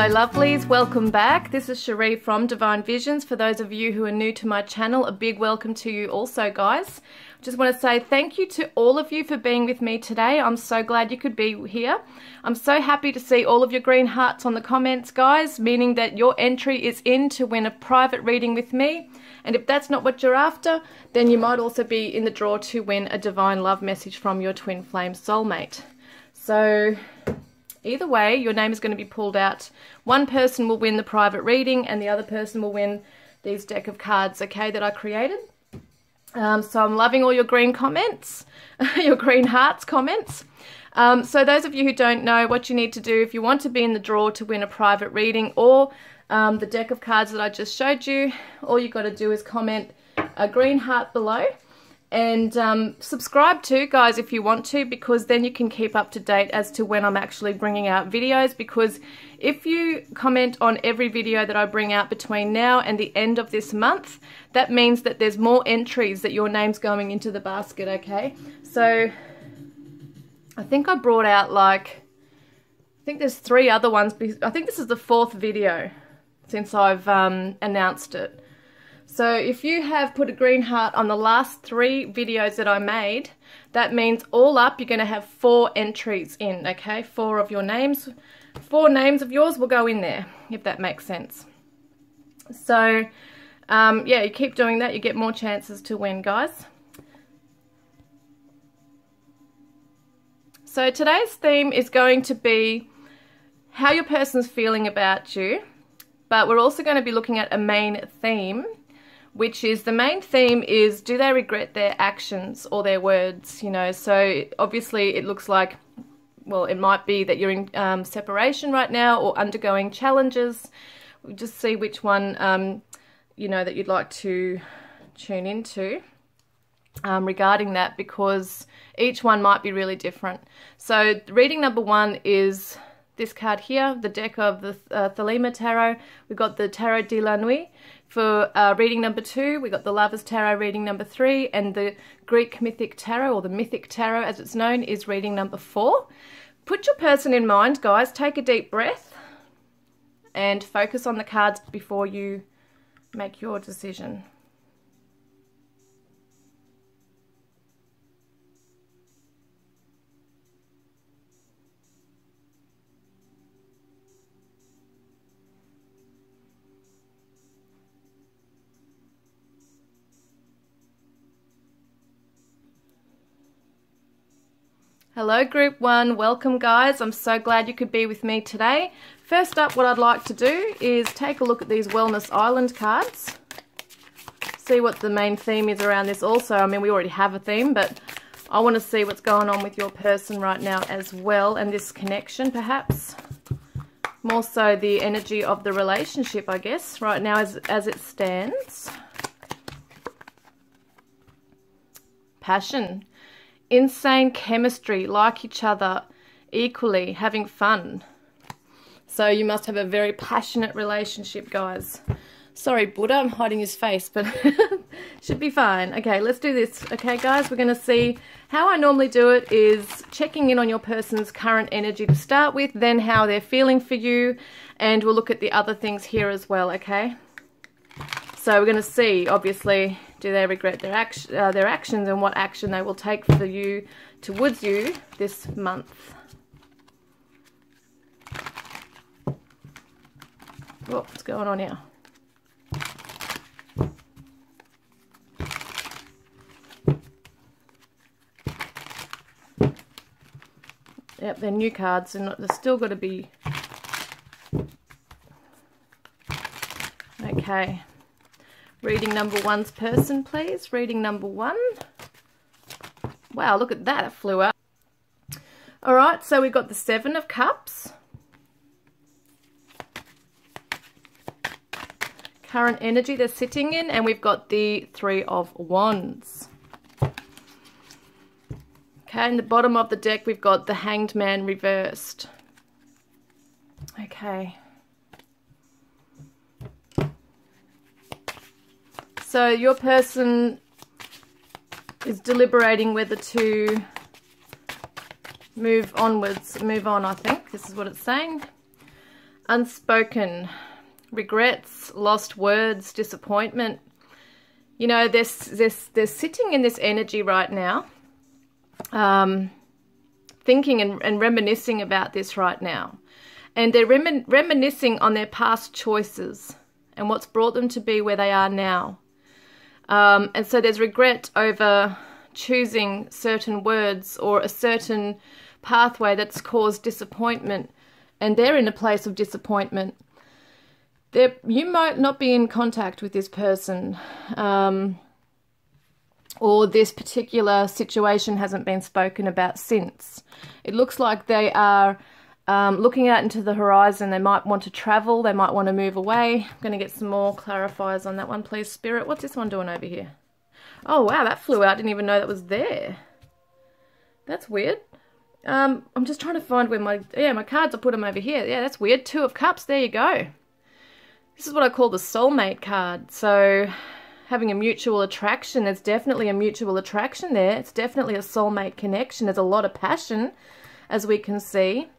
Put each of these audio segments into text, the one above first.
Hello lovelies, welcome back. This is Sheree from Divine Visions. For those of you who are new to my channel, a big welcome to you also, guys. Just want to say thank you to all of you for being with me today. I'm so glad you could be here. I'm so happy to see all of your green hearts on the comments, guys, meaning that your entry is in to win a private reading with me. And if that's not what you're after, then you might also be in the draw to win a divine love message from your twin flame soulmate. So either way, your name is going to be pulled out. One person will win the private reading and the other person will win these deck of cards, okay, that I created. So I'm loving all your green comments, your green hearts comments. So those of you who don't know what you need to do if you want to be in the draw to win a private reading or the deck of cards that I just showed you, all you got to do is comment a green heart below. And subscribe too, guys, if you want to, because then you can keep up to date as to when I'm actually bringing out videos. Because if you comment on every video that I bring out between now and the end of this month, that means that there's more entries that your name's going into the basket, okay? So I think I brought out I think there's 3 other ones. I think this is the 4th video since I've announced it. So if you have put a green heart on the last 3 videos that I made, that means all up you're going to have 4 entries in, okay? 4 of your names, 4 names of yours will go in there, if that makes sense. So, yeah, you keep doing that, you get more chances to win, guys. So today's theme is going to be how your person's feeling about you, but we're also going to be looking at a main theme, which is, the main theme is, do they regret their actions or their words, you know? So obviously it looks like, well, it might be that you're in separation right now or undergoing challenges. We'll just see which one, you know, that you'd like to tune into regarding that, because each one might be really different. So reading number 1 is this card here, the deck of the Thelema Tarot. We've got the Tarot de la Nuit. For reading number 2, we got the Lovers Tarot reading number 3, and the Greek Mythic Tarot, or the Mythic Tarot as it's known, is reading number 4. Put your person in mind, guys. Take a deep breath and focus on the cards before you make your decision. Hello group 1, welcome guys. I'm so glad you could be with me today. First up, what I'd like to do is take a look at these Wellness Island cards. See what the main theme is around this also. I mean, we already have a theme, but I want to see what's going on with your person right now as well, and this connection perhaps. More so the energy of the relationship, I guess, right now as it stands. Passion. Insane chemistry, like each other equally, having fun. So you must have a very passionate relationship, guys. Sorry, Buddha, I'm hiding his face, but should be fine. Okay, let's do this. Okay, guys, we're going to see how I normally do it is checking in on your person's current energy to start with, then how they're feeling for you, and we'll look at the other things here as well, okay? So we're going to see, obviously, do they regret their actions and what action they will take for you, towards you, this month. What's going on here? Yep, they're new cards, and they're still got to be... Okay. Reading number 1's person, please. Reading number 1. Wow, look at that. It flew out. Alright, so we've got the 7 of Cups. Current energy they're sitting in. And we've got the 3 of Wands. Okay, in the bottom of the deck we've got the Hanged Man reversed. Okay. So your person is deliberating whether to move on, I think. This is what it's saying. unspoken regrets, lost words, disappointment. You know, they're sitting in this energy right now, thinking and reminiscing about this right now. And they're reminiscing on their past choices and what's brought them to be where they are now. And so there's regret over choosing certain words or a certain pathway that's caused disappointment. And they're in a place of disappointment. You might not be in contact with this person, or this particular situation hasn't been spoken about since. It looks like they are looking out into the horizon. They might want to travel. They might want to move away. I'm going to get some more clarifiers on that one, please, Spirit. What's this one doing over here? Oh, wow, that flew out. Didn't even know that was there. That's weird. I'm just trying to find where my cards, I put them over here. Yeah, that's weird. 2 of Cups, there you go. This is what I call the soulmate card. So having a mutual attraction, there's definitely a mutual attraction there. It's definitely a soulmate connection. There's a lot of passion, as we can see.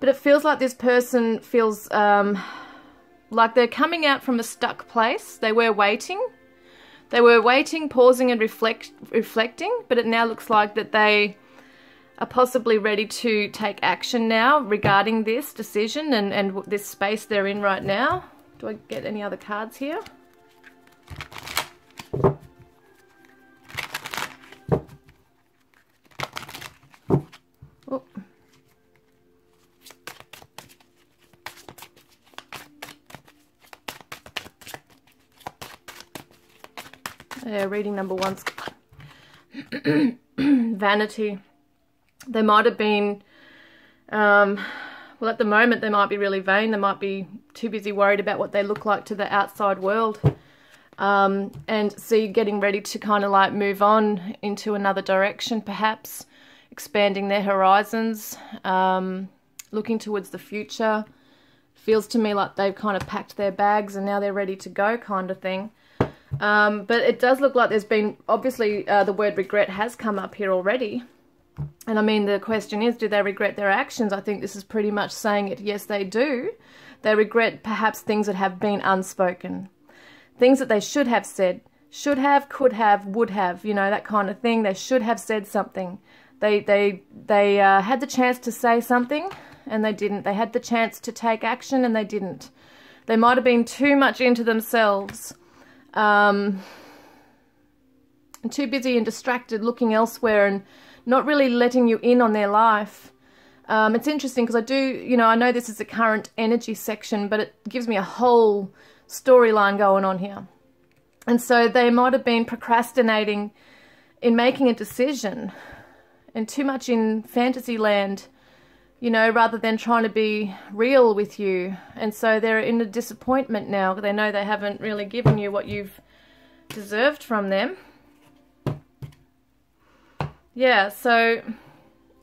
But it feels like this person feels like they're coming out from a stuck place. They were waiting. They were waiting, pausing and reflecting, but it now looks like that they are possibly ready to take action now regarding this decision and this space they're in right now. Do I get any other cards here? Oh. Yeah, reading number 1's vanity. They might have been, well, at the moment they might be really vain. They might be too busy worried about what they look like to the outside world. And see, getting ready to kind of like move on into another direction, perhaps expanding their horizons, looking towards the future. Feels to me like they've kind of packed their bags and now they're ready to go, kind of thing. But it does look like there's been, obviously the word regret has come up here already. And I mean, the question is, do they regret their actions? I think this is pretty much saying it. Yes, they do. They regret perhaps things that have been unspoken. Things that they should have said. Should have, could have, would have, you know, that kind of thing. They should have said something. They had the chance to say something and they didn't. They had the chance to take action and they didn't. They might have been too much into themselves. And too busy and distracted looking elsewhere and not really letting you in on their life. It's interesting because I do, you know, I know this is the current energy section, but it gives me a whole storyline going on here. And so they might have been procrastinating in making a decision and too much in fantasy land, you know, rather than trying to be real with you. And so they're in a disappointment now. They know they haven't really given you what you've deserved from them. Yeah, so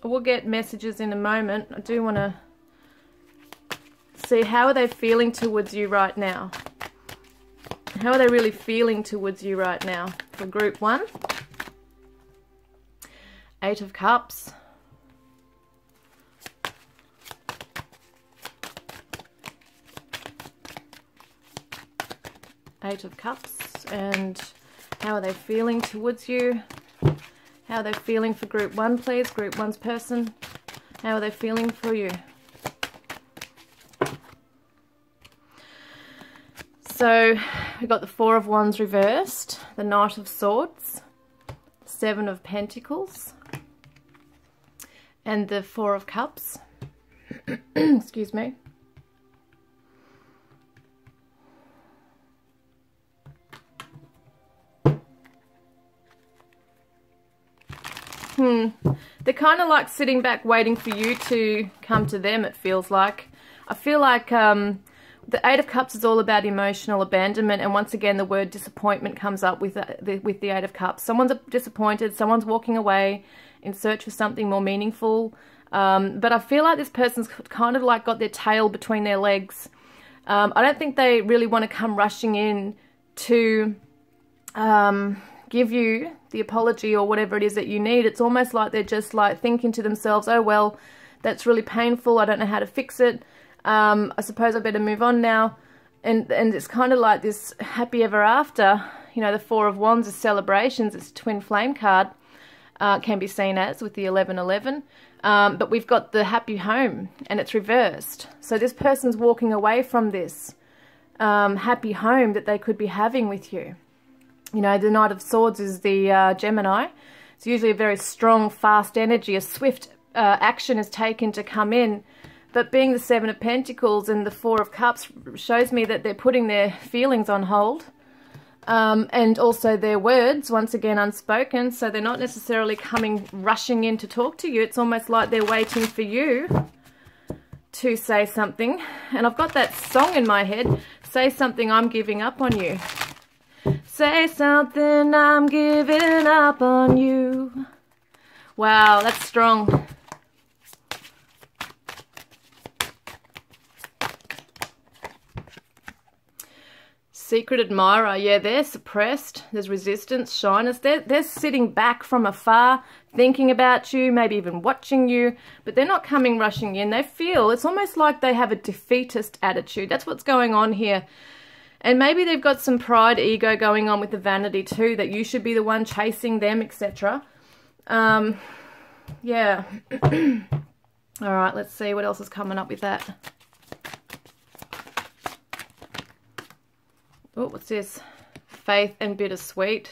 we'll get messages in a moment. I do want to see, how are they feeling towards you right now? How are they really feeling towards you right now for group 1? 8 of Cups. Eight of Cups. And how are they feeling towards you? How are they feeling for group 1, please? Group 1's person. How are they feeling for you? So we've got the 4 of Wands reversed, the Knight of Swords, 7 of Pentacles, and the 4 of Cups. Excuse me. They're kind of like sitting back waiting for you to come to them, it feels like. I feel like the 8 of Cups is all about emotional abandonment, and once again the word disappointment comes up with the 8 of Cups. Someone's disappointed, someone's walking away in search for something more meaningful. But I feel like this person's kind of like got their tail between their legs. I don't think they really want to come rushing in to give you the apology or whatever it is that you need. It's almost like they're just like thinking to themselves, oh well, that's really painful, I don't know how to fix it. I suppose I better move on now. And it's kind of like this happy ever after. You know, the Four of Wands is celebrations. It's a twin flame card. Can be seen as with the 1111. But we've got the happy home, and it's reversed. So this person's walking away from this happy home that they could be having with you. You know, the Knight of Swords is the Gemini. It's usually a very strong, fast energy. A swift action is taken to come in. But being the Seven of Pentacles and the Four of Cups shows me that they're putting their feelings on hold. And also their words, once again, unspoken. So they're not necessarily rushing in to talk to you. It's almost like they're waiting for you to say something. And I've got that song in my head, Say Something, I'm Giving Up on You. Say something, I'm giving up on you. Wow, that's strong. Secret admirer, yeah, they're suppressed. There's resistance, shyness. They're sitting back from afar, thinking about you, maybe even watching you, but they're not coming rushing in. They feel, it's almost like they have a defeatist attitude. That's what's going on here. And maybe they've got some pride, ego going on with the vanity too, that you should be the one chasing them, etc. Yeah. All right, let's see what else is coming up with that. Oh, what's this? Faith and bittersweet.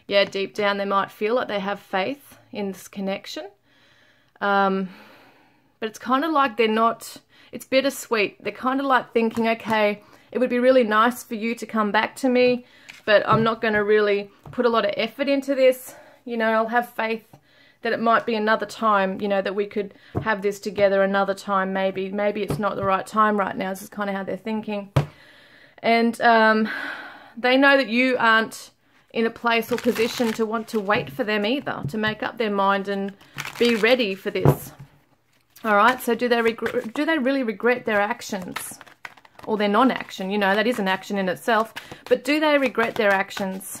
Yeah, deep down they might feel like they have faith in this connection. But it's kind of like they're not, it's bittersweet. They're kind of like thinking, okay, it would be really nice for you to come back to me, but I'm not going to really put a lot of effort into this. You know, I'll have faith that it might be another time, you know, that we could have this together another time maybe. Maybe it's not the right time right now. This is kind of how they're thinking. And they know that you aren't in a place or position to want to wait for them either, to make up their mind and be ready for this. All right, so do they really regret their actions or their non-action? You know, that is an action in itself. But do they regret their actions?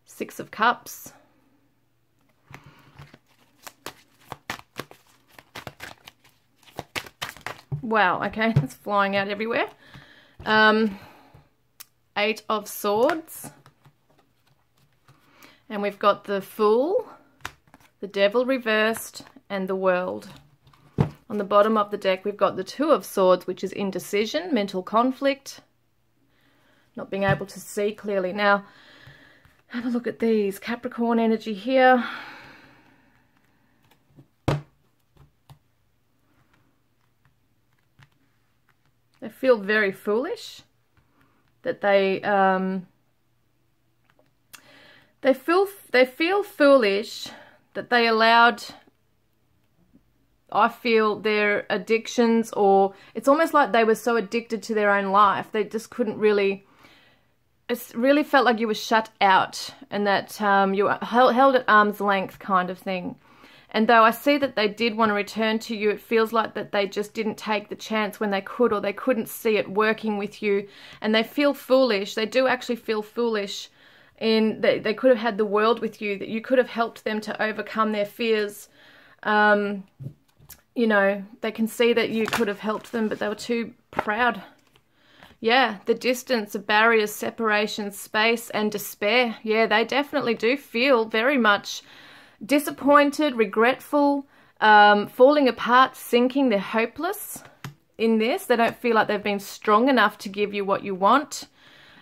Six of Cups. Wow, okay, that's flying out everywhere. Eight of Swords. And we've got the Fool, the Devil reversed, and the World. On the bottom of the deck, we've got the Two of Swords, which is indecision, mental conflict, not being able to see clearly. Now, have a look at these. Capricorn energy here. They feel very foolish, that they feel foolish that they allowed, I feel, their addictions, or it's almost like they were so addicted to their own life they just couldn't really, it really felt like you were shut out, and that you were held at arm's length kind of thing. And though I see that they did want to return to you, it feels like that they just didn't take the chance when they could, or they couldn't see it working with you. And they feel foolish. They do actually feel foolish in that they could have had the world with you, that you could have helped them to overcome their fears. You know, they can see that you could have helped them, but they were too proud. Yeah, the distance, the barriers, separation, space, and despair. Yeah, they definitely do feel very much disappointed, regretful, falling apart, sinking. They're hopeless in this. They don't feel like they've been strong enough to give you what you want.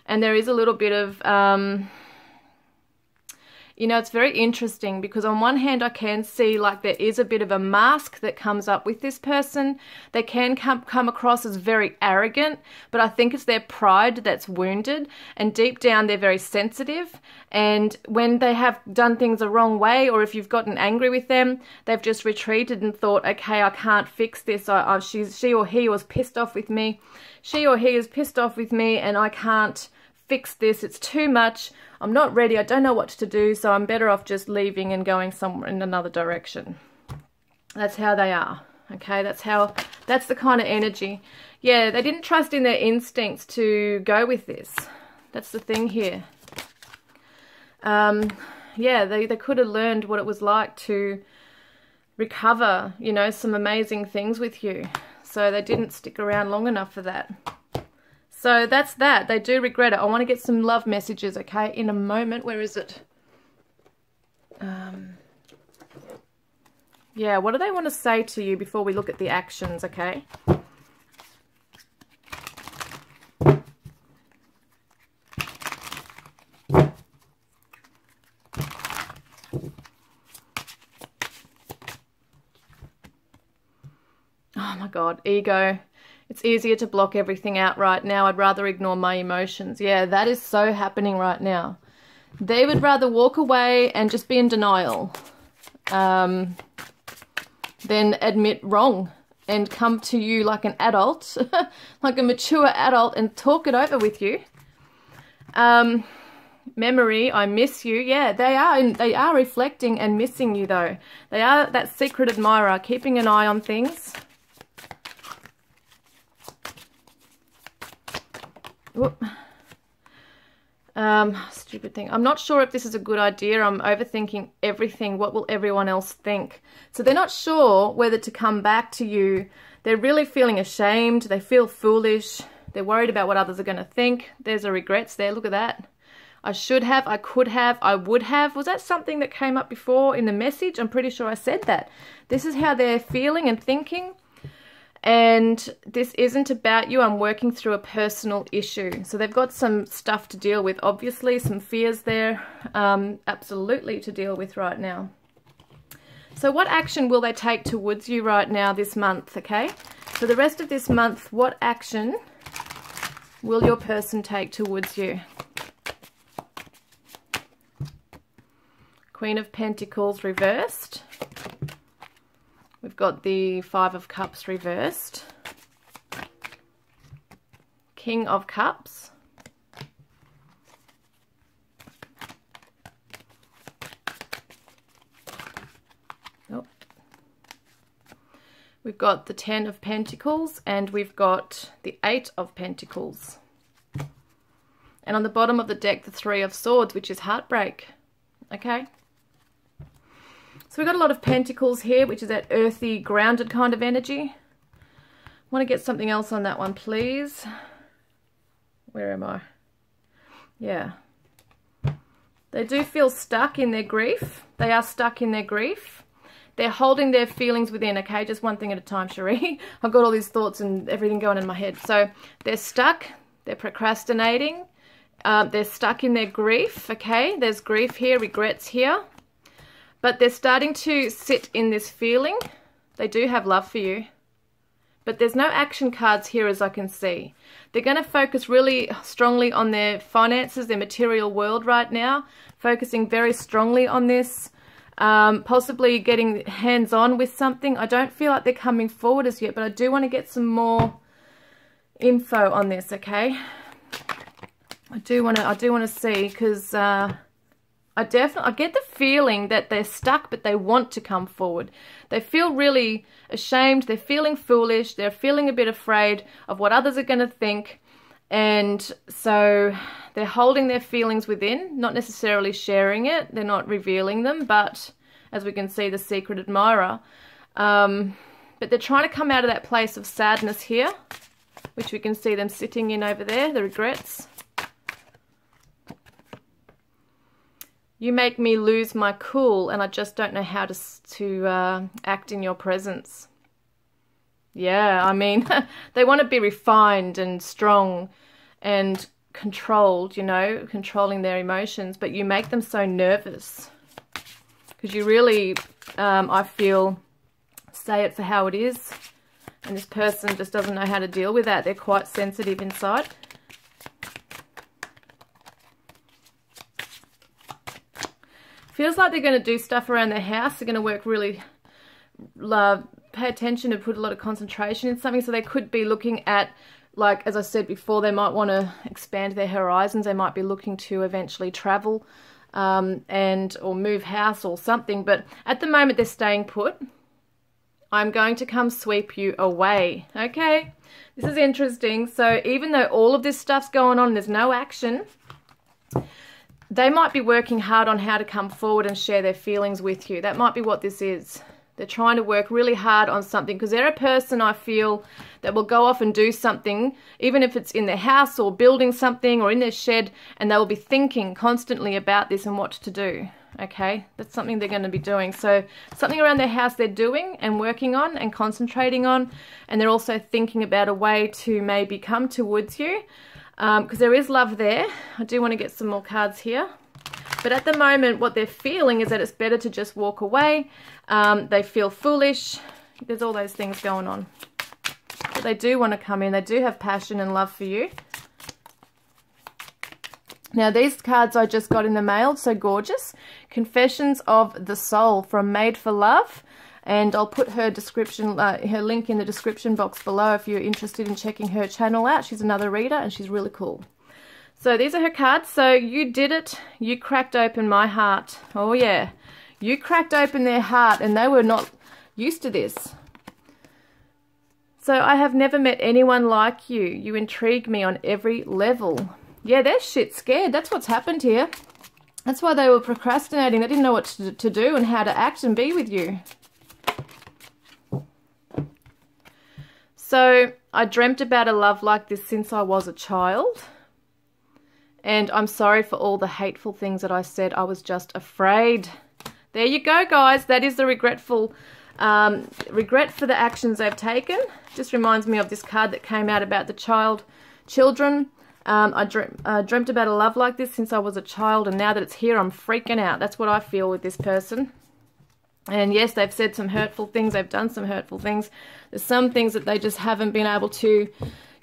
And there is a little bit of, you know, it's very interesting because on one hand I can see like there is a bit of a mask that comes up with this person. They can come across as very arrogant, but I think it's their pride that's wounded, and deep down they're very sensitive. And when they have done things the wrong way, or if you've gotten angry with them, they've just retreated and thought, okay, I can't fix this. She or he was pissed off with me. She or he is pissed off with me and I can't fix this. It's too much. I'm not ready. I don't know what to do, so I'm better off just leaving and going somewhere in another direction. That's how they are. Okay, that's the kind of energy. Yeah, they didn't trust in their instincts to go with this. That's the thing here. yeah, they could have learned what it was like to recover, you know, some amazing things with you. So they didn't stick around long enough for that. So that's that. They do regret it. I want to get some love messages, okay, in a moment. Where is it? Yeah, what do they want to say to you before we look at the actions, okay? Oh my God, ego. It's easier to block everything out right now. I'd rather ignore my emotions. Yeah, that is so happening right now. They would rather walk away and just be in denial than admit wrong and come to you like an adult, like a mature adult, and talk it over with you. Memory, I miss you. Yeah, they are reflecting and missing you though. They are that secret admirer, keeping an eye on things. Whoop. Stupid thing. I'm not sure if this is a good idea. I'm overthinking everything. What will everyone else think? So they're not sure whether to come back to you. They're really feeling ashamed. They feel foolish. They're worried about what others are going to think. There's a regrets there. Look at that. I should have, I could have, I would have. Was that something that came up before in the message? I'm pretty sure I said that. This is how they're feeling and thinking. And this isn't about you. I'm working through a personal issue. So they've got some stuff to deal with, obviously, some fears there, absolutely to deal with right now. So what action will they take towards you right now this month, okay? For the rest of this month, what action will your person take towards you? Queen of Pentacles reversed. We've got the Five of Cups reversed. King of Cups. Oh. We've got the Ten of Pentacles and we've got the Eight of Pentacles. And on the bottom of the deck, the Three of Swords, which is heartbreak. Okay. So we've got a lot of pentacles here, which is that earthy, grounded kind of energy. Want to get something else on that one, please. Where am I? Yeah. They do feel stuck in their grief. They are stuck in their grief. They're holding their feelings within, okay? Just one thing at a time, Sheree. I've got all these thoughts and everything going in my head. So they're stuck. They're procrastinating. They're stuck in their grief, okay? There's grief here, regrets here. But they're starting to sit in this feeling. They do have love for you. But there's no action cards here as I can see. They're going to focus really strongly on their finances, their material world right now. Focusing very strongly on this. Possibly getting hands-on with something. I don't feel like they're coming forward as yet, but I do want to get some more info on this, okay? I do want to see, because I get the feeling that they're stuck, but they want to come forward. They feel really ashamed. They're feeling foolish. They're feeling a bit afraid of what others are going to think. And so they're holding their feelings within, not necessarily sharing it. They're not revealing them, but as we can see, the secret admirer. But they're trying to come out of that place of sadness here, which we can see them sitting in over there, the regrets. You make me lose my cool, and I just don't know how to act in your presence. Yeah, I mean, they want to be refined and strong and controlled, you know, controlling their emotions, but you make them so nervous. Because you really, I feel, say it for how it is, and this person just doesn't know how to deal with that. They're quite sensitive inside. Feels like they're going to do stuff around their house. They're going to work really, pay attention and put a lot of concentration in something. So they could be looking at, like, as I said before, they might want to expand their horizons. They might be looking to eventually travel or move house or something. But at the moment, they're staying put. I'm going to come sweep you away. Okay, this is interesting. So even though all of this stuff's going on, there's no action. they might be working hard on how to come forward and share their feelings with you. That might be what this is. They're trying to work really hard on something, because they're a person, I feel, that will go off and do something, even if it's in their house or building something or in their shed, and they will be thinking constantly about this and what to do. Okay, that's something they're going to be doing. So something around their house they're doing and working on and concentrating on, and they're also thinking about a way to maybe come towards you, because there is love there. I do want to get some more cards here. But at the moment, what they're feeling is that it's better to just walk away. They feel foolish. There's all those things going on. But they do want to come in. They do have passion and love for you. Now, these cards I just got in the mail, so gorgeous. Confessions of the Soul from Made for Love. And I'll put her description, her link in the description box below if you're interested in checking her channel out. She's another reader and she's really cool. So these are her cards. So you did it. You cracked open my heart. Oh yeah. You cracked open their heart, and they were not used to this. So I have never met anyone like you. You intrigue me on every level. Yeah, they're shit scared. That's what's happened here. That's why they were procrastinating. They didn't know what to do and how to act and be with you. So I dreamt about a love like this since I was a child. And I'm sorry for all the hateful things that I said. I was just afraid. There you go, guys. That is the regret for the actions they've taken. Just reminds me of this card that came out about the children. I dreamt about a love like this since I was a child, and now that it's here, I'm freaking out. That's what I feel with this person. And yes, they've said some hurtful things. They've done some hurtful things. There's some things that they just haven't been able to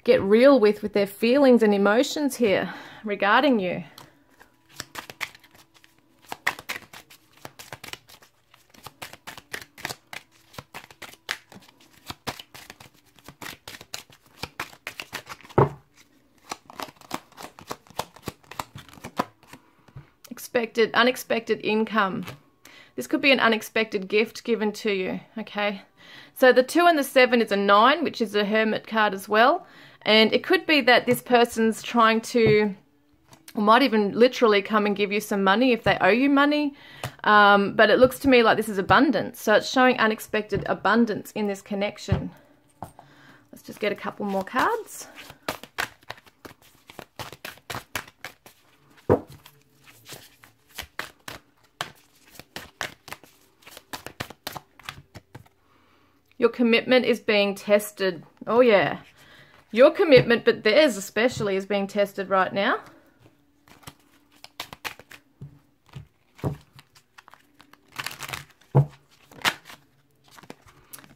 get real with their feelings and emotions here regarding you. Unexpected income. This could be an unexpected gift given to you, okay? So the 2 and the 7 is a 9, which is a Hermit card as well. And it could be that this person's trying to, or might even literally come and give you some money if they owe you money. But it looks to me like this is abundance. So it's showing unexpected abundance in this connection. Let's just get a couple more cards. Your commitment is being tested. Oh yeah. Your commitment, but theirs especially, is being tested right now.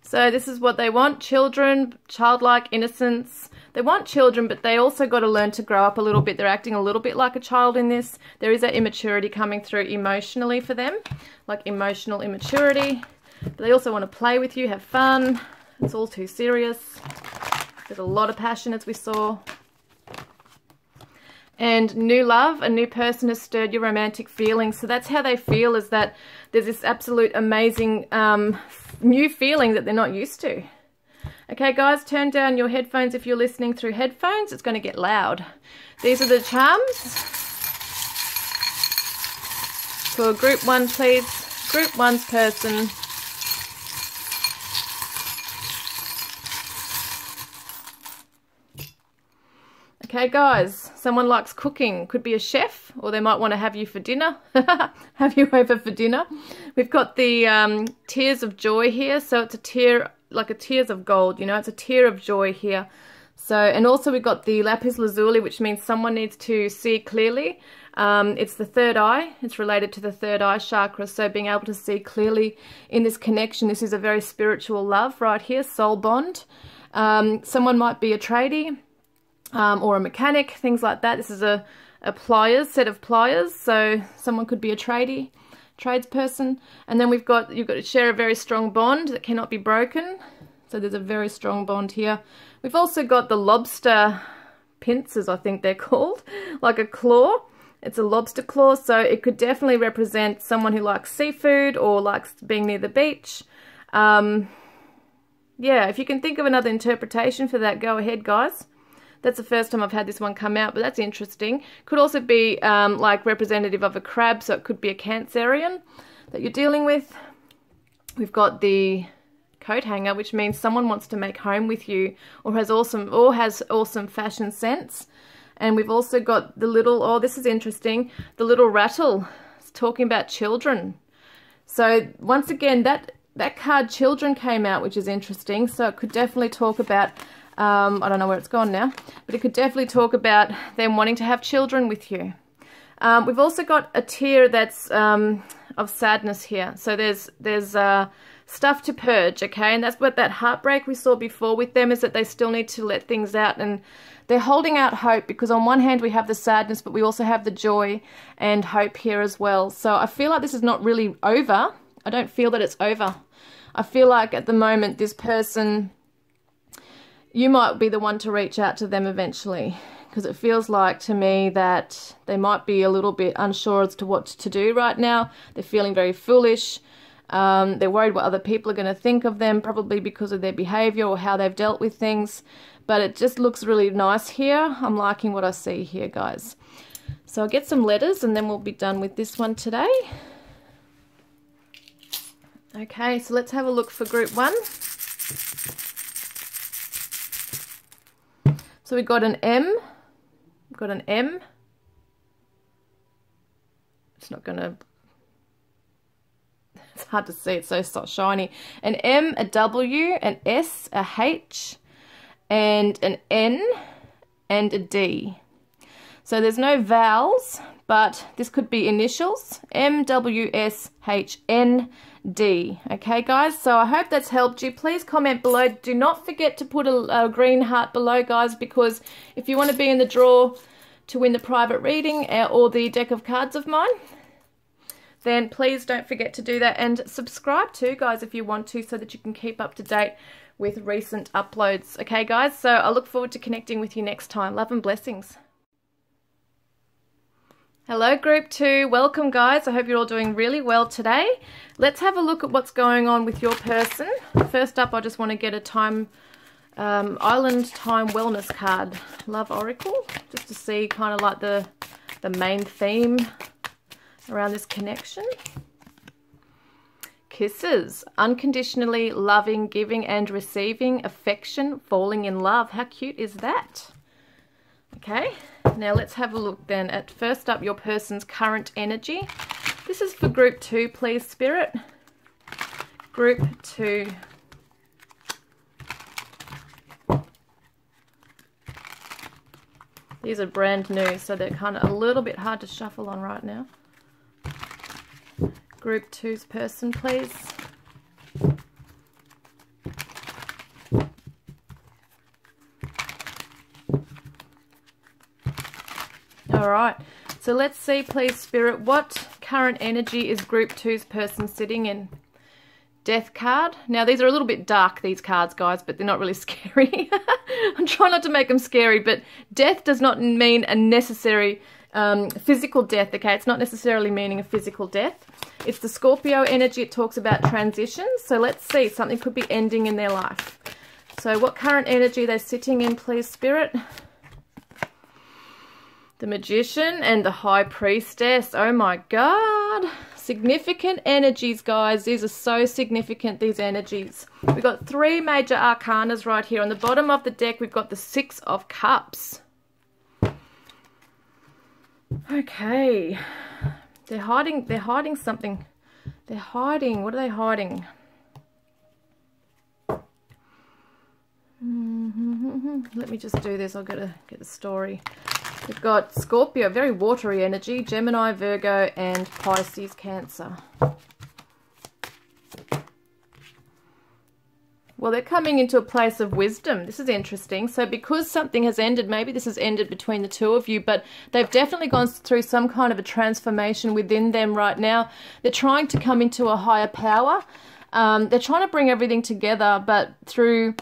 So this is what they want. Children, childlike innocence. They want children, but they also got to learn to grow up a little bit. They're acting a little bit like a child in this. There is that immaturity coming through emotionally for them, like emotional immaturity. But they also want to play with you, have fun. It's all too serious. There's a lot of passion, as we saw. And new love, a new person has stirred your romantic feelings. So that's how they feel, is that there's this absolute amazing new feeling that they're not used to. Okay, guys, turn down your headphones if you're listening through headphones. It's going to get loud. These are the charms. For group 1, please. Group 1's person. Okay, guys, someone likes cooking. Could be a chef, or they might want to have you for dinner. Have you over for dinner. We've got the tears of joy here. So it's a tear, like a tears of gold, you know. It's a tear of joy here. So, and also we've got the lapis lazuli, which means someone needs to see clearly. It's the third eye. It's related to the third eye chakra. So being able to see clearly in this connection. This is a very spiritual love right here, soul bond. Someone might be a tradie. Or a mechanic, things like that. This is a set of pliers, so someone could be a tradesperson. And then you've got to share a very strong bond that cannot be broken. So there's a very strong bond here. We've also got the lobster pincers, I think they're called, like a claw. It's a lobster claw, so it could definitely represent someone who likes seafood or likes being near the beach. Yeah, if you can think of another interpretation for that, go ahead, guys. That's the first time I've had this one come out, but that's interesting. Could also be like representative of a crab, so it could be a Cancerian that you're dealing with. We've got the coat hanger, which means someone wants to make home with you, or has awesome fashion sense. And we've also got the little, oh, this is interesting, the little rattle. It's talking about children. So once again, that card children came out, which is interesting. So it could definitely talk about, I don't know where it's gone now, but it could definitely talk about them wanting to have children with you. We've also got a tear that's of sadness here. So there's stuff to purge, okay? And that's what that heartbreak we saw before with them is, that they still need to let things out, and they're holding out hope, because on one hand we have the sadness, but we also have the joy and hope here as well. So I feel like this is not really over. I don't feel that it's over. I feel like at the moment this person, you might be the one to reach out to them eventually, because it feels like to me that they might be a little bit unsure as to what to do right now. They're feeling very foolish. They're worried what other people are going to think of them, probably because of their behavior or how they've dealt with things. But it just looks really nice here. I'm liking what I see here, guys. So I'll get some letters and then we'll be done with this one today. Okay, so let's have a look for group 1. So we've got an M. We've got an M. It's not going to... It's hard to see, it's so shiny. An M, a W, an S, a H, and an N, and a D. So there's no vowels, but this could be initials. M, W, S, H, N, D. Okay, guys, so I hope that's helped you. Please comment below. Do not forget to put a green heart below, guys, because if you want to be in the draw to win the private reading or the deck of cards of mine, then please don't forget to do that, and subscribe too, guys, if you want to, so that you can keep up to date with recent uploads. Okay, guys, so I look forward to connecting with you next time. Love and blessings. Hello, group 2. Welcome, guys. I hope you're all doing really well today. Let's have a look at what's going on with your person. First up, I just want to get a Island Time Wellness card. Love Oracle, just to see kind of like the main theme around this connection. Kisses, unconditionally loving, giving and receiving affection, falling in love. How cute is that? Okay, now let's have a look then at, first up, your person's current energy. This is for group 2, please, Spirit. Group 2. These are brand new, so they're kind of a little bit hard to shuffle on right now. Group 2's person, please. Alright, so let's see, please, Spirit, what current energy is group 2's person sitting in? Death card. Now, these are a little bit dark, these cards, guys, but they're not really scary. I'm trying not to make them scary, but death does not mean a necessary physical death, okay? It's not necessarily meaning a physical death. It's the Scorpio energy. It talks about transitions. So let's see. Something could be ending in their life. So what current energy they're sitting in, please, Spirit? The Magician and the High Priestess. Oh my God. Significant energies, guys. These are so significant, these energies. We've got 3 major arcanas right here. On the bottom of the deck, we've got the 6 of Cups. Okay. They're hiding something. They're hiding. What are they hiding? Let me just do this. I'll get the story. We've got Scorpio, very watery energy, Gemini, Virgo, and Pisces, Cancer. Well, they're coming into a place of wisdom. This is interesting. So because something has ended, maybe this has ended between the two of you, but they've definitely gone through some kind of a transformation within them right now. They're trying to come into a higher power. They're trying to bring everything together, but through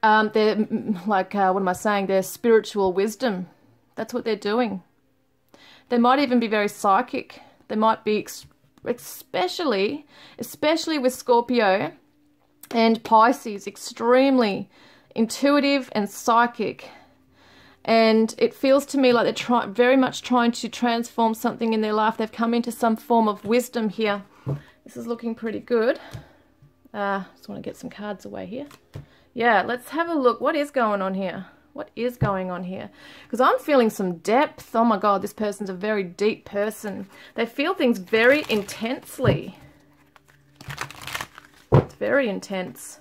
their, what am I saying, their spiritual wisdom. That's what they're doing. They might even be very psychic. They might be, especially with Scorpio and Pisces, extremely intuitive and psychic. And it feels to me like they're very much trying to transform something in their life. They've come into some form of wisdom here. This is looking pretty good. Just want to get some cards away here. Yeah, let's have a look. What is going on here? What is going on here? Because I'm feeling some depth. Oh my God, this person's a very deep person. They feel things very intensely. It's very intense.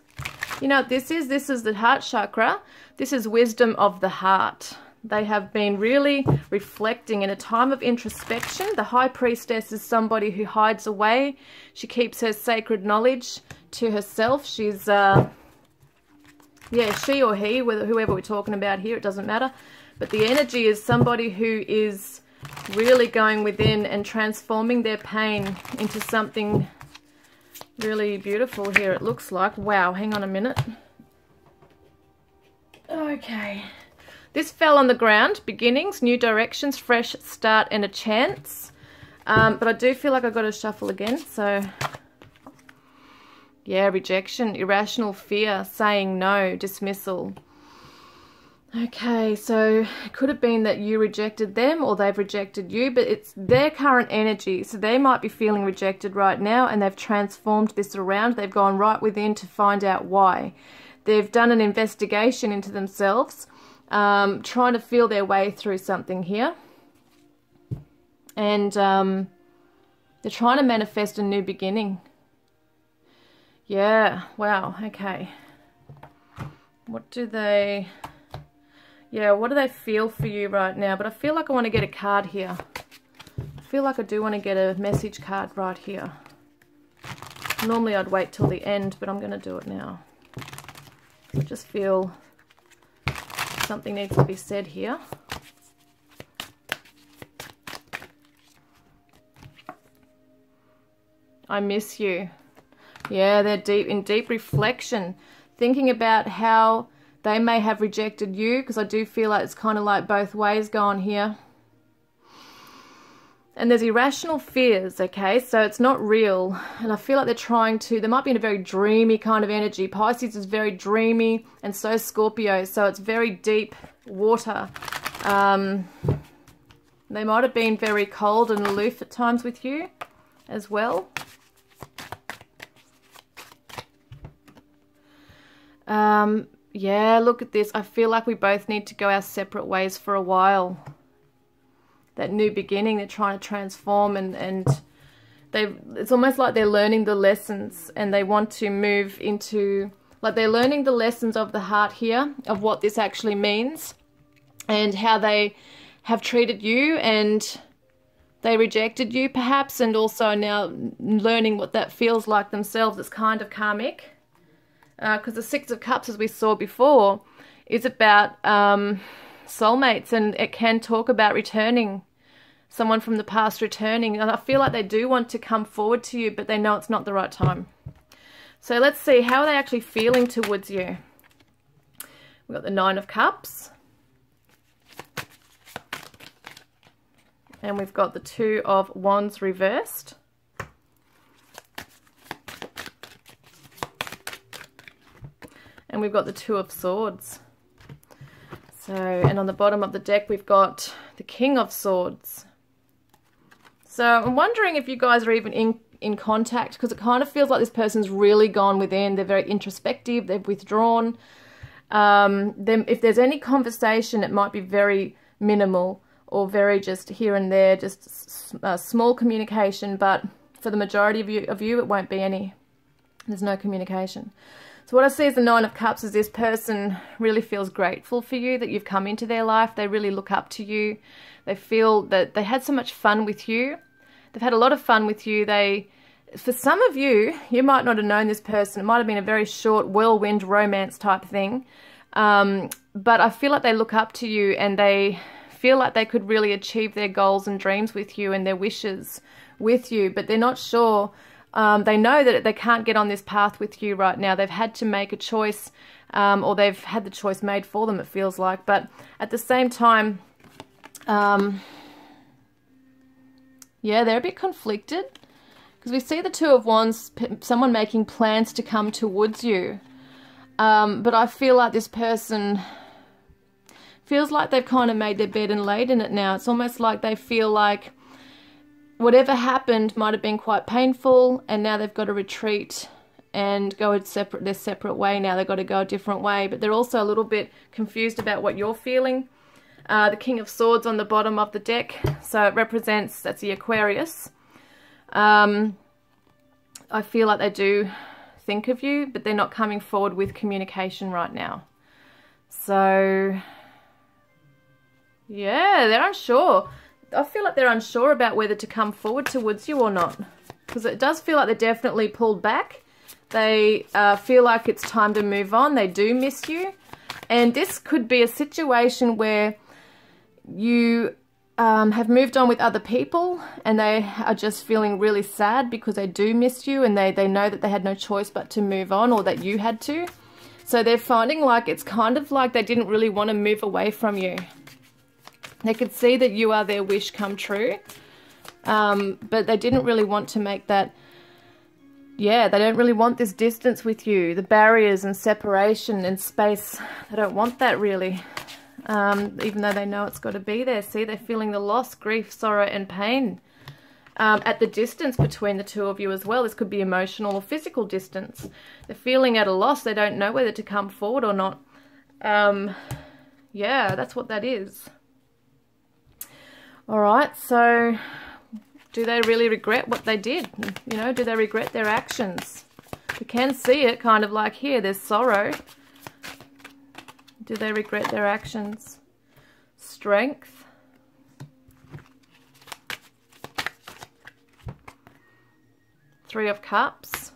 You know what this is? This is the heart chakra. This is wisdom of the heart. They have been really reflecting in a time of introspection. The High Priestess is somebody who hides away. She keeps her sacred knowledge to herself. She's, yeah, she or he, whoever we're talking about here, it doesn't matter. But the energy is somebody who is really going within and transforming their pain into something really beautiful here, it looks like. Wow, hang on a minute. Okay. This fell on the ground. Beginnings, new directions, fresh start, and a chance. But I do feel like I've got to shuffle again. So, yeah, rejection, irrational fear, saying no, dismissal. Okay, so it could have been that you rejected them or they've rejected you, but it's their current energy. So they might be feeling rejected right now, and they've transformed this around. They've gone right within to find out why. They've done an investigation into themselves, trying to feel their way through something here. And they're trying to manifest a new beginning. Yeah, wow, okay. What do they... Yeah, what do they feel for you right now? But I feel like I want to get a card here. I feel like I do want to get a message card right here. Normally I'd wait till the end, but I'm going to do it now. I just feel something needs to be said here. I miss you. Yeah, they're in deep reflection, thinking about how they may have rejected you, because I do feel like it's kind of like both ways going here. And there's irrational fears, okay? So it's not real. And I feel like they're trying to, they might be in a very dreamy kind of energy. Pisces is very dreamy, and so is Scorpio. So it's very deep water. They might have been very cold and aloof at times with you as well. Yeah, look at this. I feel like we both need to go our separate ways for a while. That new beginning, they're trying to transform, and it's almost like they're learning the lessons, and they want to move into, like they're learning the lessons of the heart here, of what this actually means, and how they have treated you, and they rejected you perhaps, and also now learning what that feels like themselves. It's kind of karmic. Because the Six of Cups, as we saw before, is about soulmates, and it can talk about returning, someone from the past returning. And I feel like they do want to come forward to you, but they know it's not the right time. So let's see, how are they actually feeling towards you? We've got the Nine of Cups. And we've got the Two of Wands reversed. And we've got the Two of Swords. So, and on the bottom of the deck, we've got the King of Swords. So I'm wondering if you guys are even in contact, because it kind of feels like this person's really gone within. They're very introspective. They've withdrawn. If there's any conversation, it might be very minimal or very just here and there, just small communication. But for the majority of you, it won't be any. There's no communication. So what I see as the Nine of Cups is this person really feels grateful for you, that you've come into their life. They really look up to you. They feel that they had so much fun with you. They've had a lot of fun with you. For some of you, you might not have known this person. It might have been a very short whirlwind romance type thing. But I feel like they look up to you, and they feel like they could really achieve their goals and dreams with you and their wishes with you, but they're not sure. They know that they can't get on this path with you right now. They've had to make a choice, or they've had the choice made for them, it feels like. But at the same time, yeah, they're a bit conflicted, because we see the Two of Wands, someone making plans to come towards you. But I feel like this person Feels like they've kind of made their bed and laid in it now. It's almost like they feel like whatever happened might have been quite painful, and now they've got to retreat and go their separate way now. They've got to go a different way, but they're also a little bit confused about what you're feeling. The King of Swords on the bottom of the deck, so it represents, that's the Aquarius. I feel like they do think of you, but they're not coming forward with communication right now. So, yeah, they're unsure. I feel like they're unsure about whether to come forward towards you or not, because it does feel like they're definitely pulled back. They feel like it's time to move on. They do miss you, and this could be a situation where you have moved on with other people and they are just feeling really sad because they do miss you, and they know that they had no choice but to move on, or that you had to. So they're finding like it's kind of like they didn't really want to move away from you. They could see that you are their wish come true, but they didn't really want to make that, yeah, they don't really want this distance with you, the barriers and separation and space. They don't want that really, even though they know it's got to be there. See, they're feeling the loss, grief, sorrow and pain at the distance between the two of you as well. This could be emotional or physical distance. They're feeling at a loss. They don't know whether to come forward or not. Yeah, that's what that is. All right, so do they really regret what they did? You know, do they regret their actions? You can see it kind of like here, there's sorrow. Do they regret their actions? Strength. Three of Cups.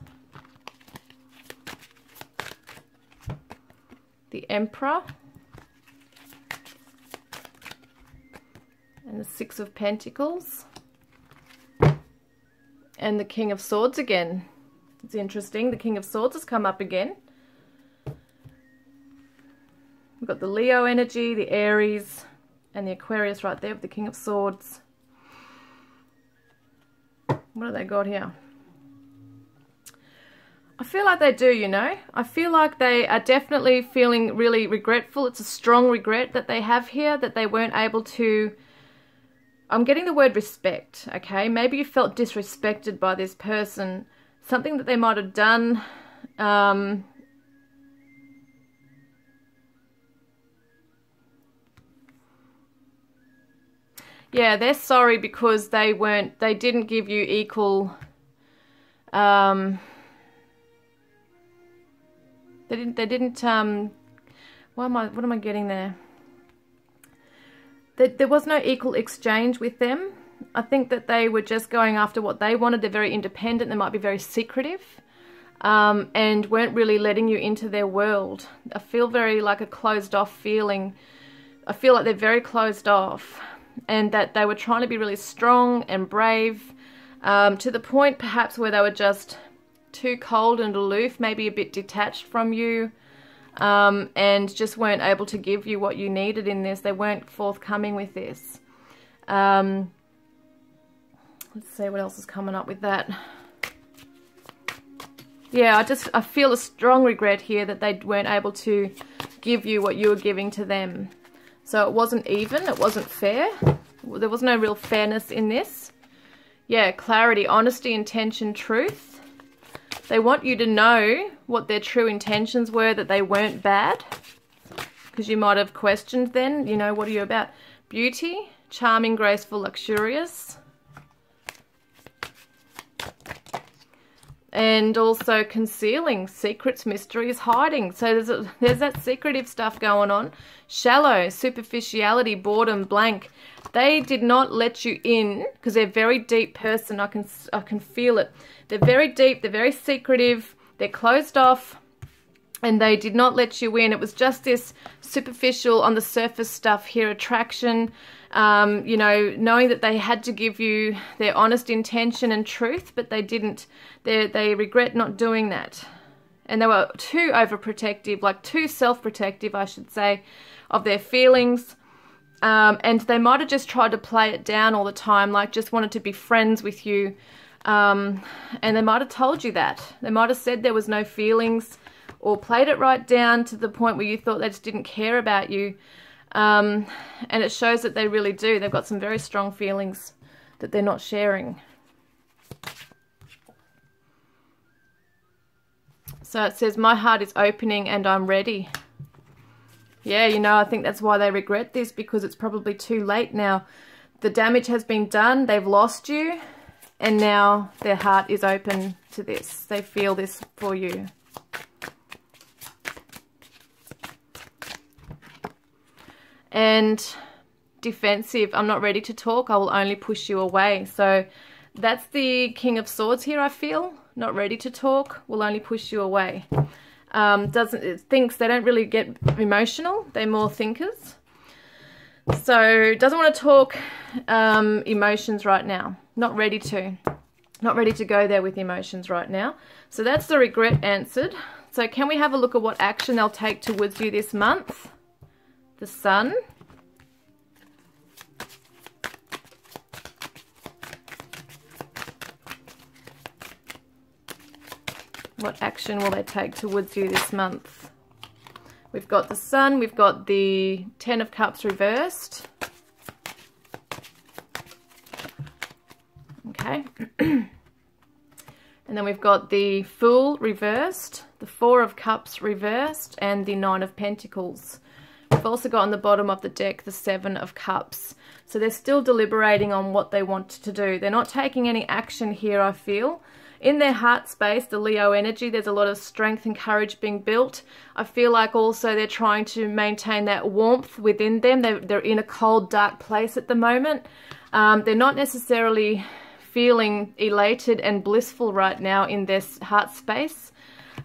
The Emperor. And the Six of Pentacles. And the King of Swords again. It's interesting. The King of Swords has come up again. We've got the Leo energy, the Aries, and the Aquarius right there with the King of Swords. What have they got here? I feel like they do, you know. I feel like they are definitely feeling really regretful. It's a strong regret that they have here, that they weren't able to... I'm getting the word respect, okay? Maybe you felt disrespected by this person. Something that they might have done. Yeah, they're sorry because they didn't give you equal... They didn't, what am I getting there? There was no equal exchange with them. I think that they were just going after what they wanted. They're very independent. They might be very secretive, and weren't really letting you into their world. I feel very like a closed off feeling. I feel like they're very closed off, and that they were trying to be really strong and brave, to the point perhaps where they were just too cold and aloof, maybe a bit detached from you. And just weren't able to give you what you needed in this. They weren't forthcoming with this. Let's see what else is coming up with that. Yeah, I feel a strong regret here that they weren't able to give you what you were giving to them. So it wasn't even, it wasn't fair. There was no real fairness in this. Yeah, clarity, honesty, intention, truth. They want you to know what their true intentions were, that they weren't bad. Because you might have questioned then, you know, what are you about? Beauty, charming, graceful, luxurious. And also concealing, secrets, mysteries, hiding. So there's that secretive stuff going on. Shallow, superficiality, boredom, blank. They did not let you in because they're a very deep person. I can feel it. They're very deep. They're very secretive. They're closed off, and they did not let you in. It was just this superficial, on the surface stuff here, attraction. You know, knowing that they had to give you their honest intention and truth, but they didn't. They regret not doing that. And they were too overprotective, like too self-protective, I should say, of their feelings. And they might have just tried to play it down all the time, like just wanted to be friends with you. And they might have told you that. They might have said there was no feelings, or played it right down to the point where you thought they just didn't care about you. And it shows that they really do. They've got some very strong feelings that they're not sharing. So it says, my heart is opening and I'm ready. Yeah, you know, I think that's why they regret this, because it's probably too late now. The damage has been done. They've lost you. And now their heart is open to this. They feel this for you. And defensive. I'm not ready to talk. I will only push you away. So that's the King of Swords here, I feel. Not ready to talk. Will only push you away. Thinks they don't really get emotional. They're more thinkers. So doesn't want to talk emotions right now. Not ready to. Not ready to go there with emotions right now. So that's the regret answered. So can we have a look at what action they'll take towards you this month? The Sun. What action will they take towards you this month? We've got the Sun. We've got the Ten of Cups reversed. Okay. And then we've got the Fool reversed, the Four of Cups reversed, and the Nine of Pentacles. We've also got on the bottom of the deck the Seven of Cups. So they're still deliberating on what they want to do. They're not taking any action here, I feel. In their heart space, the Leo energy, there's a lot of strength and courage being built. I feel like also they're trying to maintain that warmth within them. They're in a cold, dark place at the moment. They're not necessarily feeling elated and blissful right now in their heart space.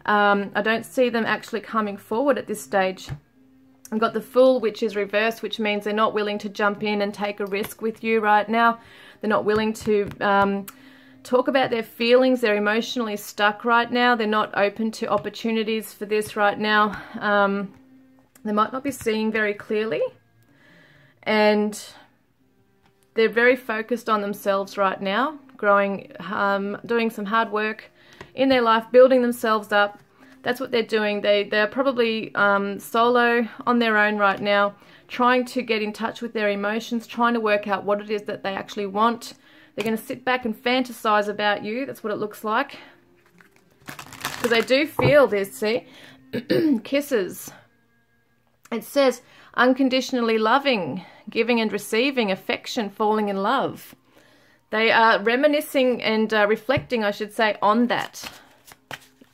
I don't see them actually coming forward at this stage. I've got the Fool, which is reversed, which means they're not willing to jump in and take a risk with you right now. They're not willing to talk about their feelings. They're emotionally stuck right now. They're not open to opportunities for this right now. They might not be seeing very clearly. And they're very focused on themselves right now, growing, doing some hard work in their life, building themselves up. That's what they're doing. They're probably solo on their own right now, trying to get in touch with their emotions, trying to work out what it is that they actually want. They're going to sit back and fantasize about you. That's what it looks like. Because they do feel this, see? Kisses. It says, unconditionally loving, giving and receiving, affection, falling in love. They are reminiscing and reflecting, I should say, on that.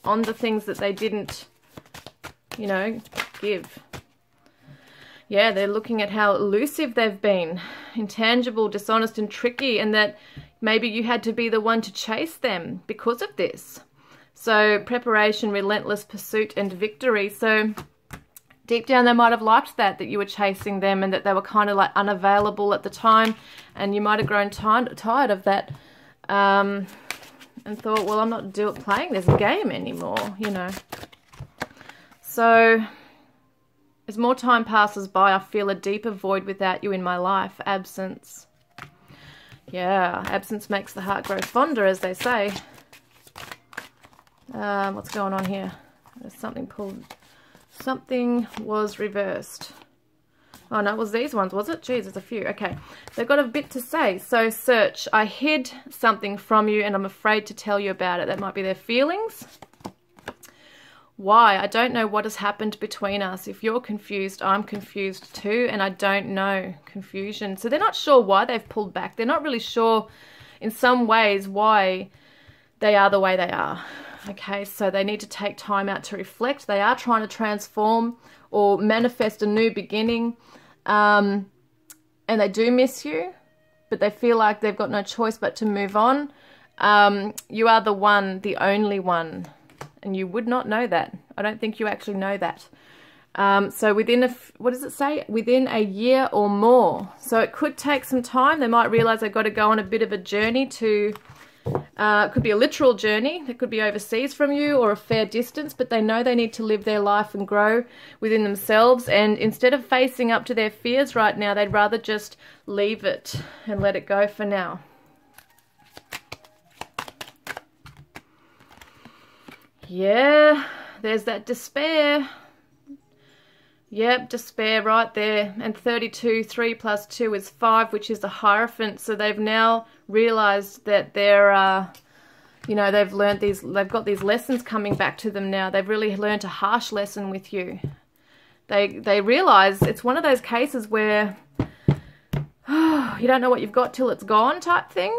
On the things that they didn't, you know, give. Yeah, they're looking at how elusive they've been. Intangible, dishonest and tricky, and that maybe you had to be the one to chase them because of this. So preparation, relentless pursuit and victory. So deep down they might have liked that you were chasing them and that they were kind of like unavailable at the time, and you might have grown tired of that and thought, well, I'm not playing this game anymore, you know. So as more time passes by, I feel a deeper void without you in my life. Absence. Yeah, absence makes the heart grow fonder, as they say. What's going on here? There's something pulled. Something was reversed. Oh, no, it was these ones, was it? Geez, there's a few. Okay, they've got a bit to say. So, search. I hid something from you and I'm afraid to tell you about it. That might be their feelings. Why? I don't know what has happened between us. If you're confused, I'm confused too, and I don't know. Confusion. So they're not sure why they've pulled back. They're not really sure in some ways why they are the way they are. Okay, so they need to take time out to reflect. They are trying to transform or manifest a new beginning, and they do miss you, but they feel like they've got no choice but to move on. You are the one, the only one. And you would not know that. I don't think you actually know that. So within what does it say? Within a year or more. So it could take some time. They might realize they've got to go on a bit of a journey to, it could be a literal journey. It could be overseas from you or a fair distance, but they know they need to live their life and grow within themselves. And instead of facing up to their fears right now, they'd rather just leave it and let it go for now. Yeah, there's that despair. Yep, despair right there. And 32, 3 plus 2 is 5, which is the Hierophant. So they've now realized that they're, you know, they've got these lessons coming back to them now. They've really learned a harsh lesson with you. They realize it's one of those cases where you don't know what you've got till it's gone type thing.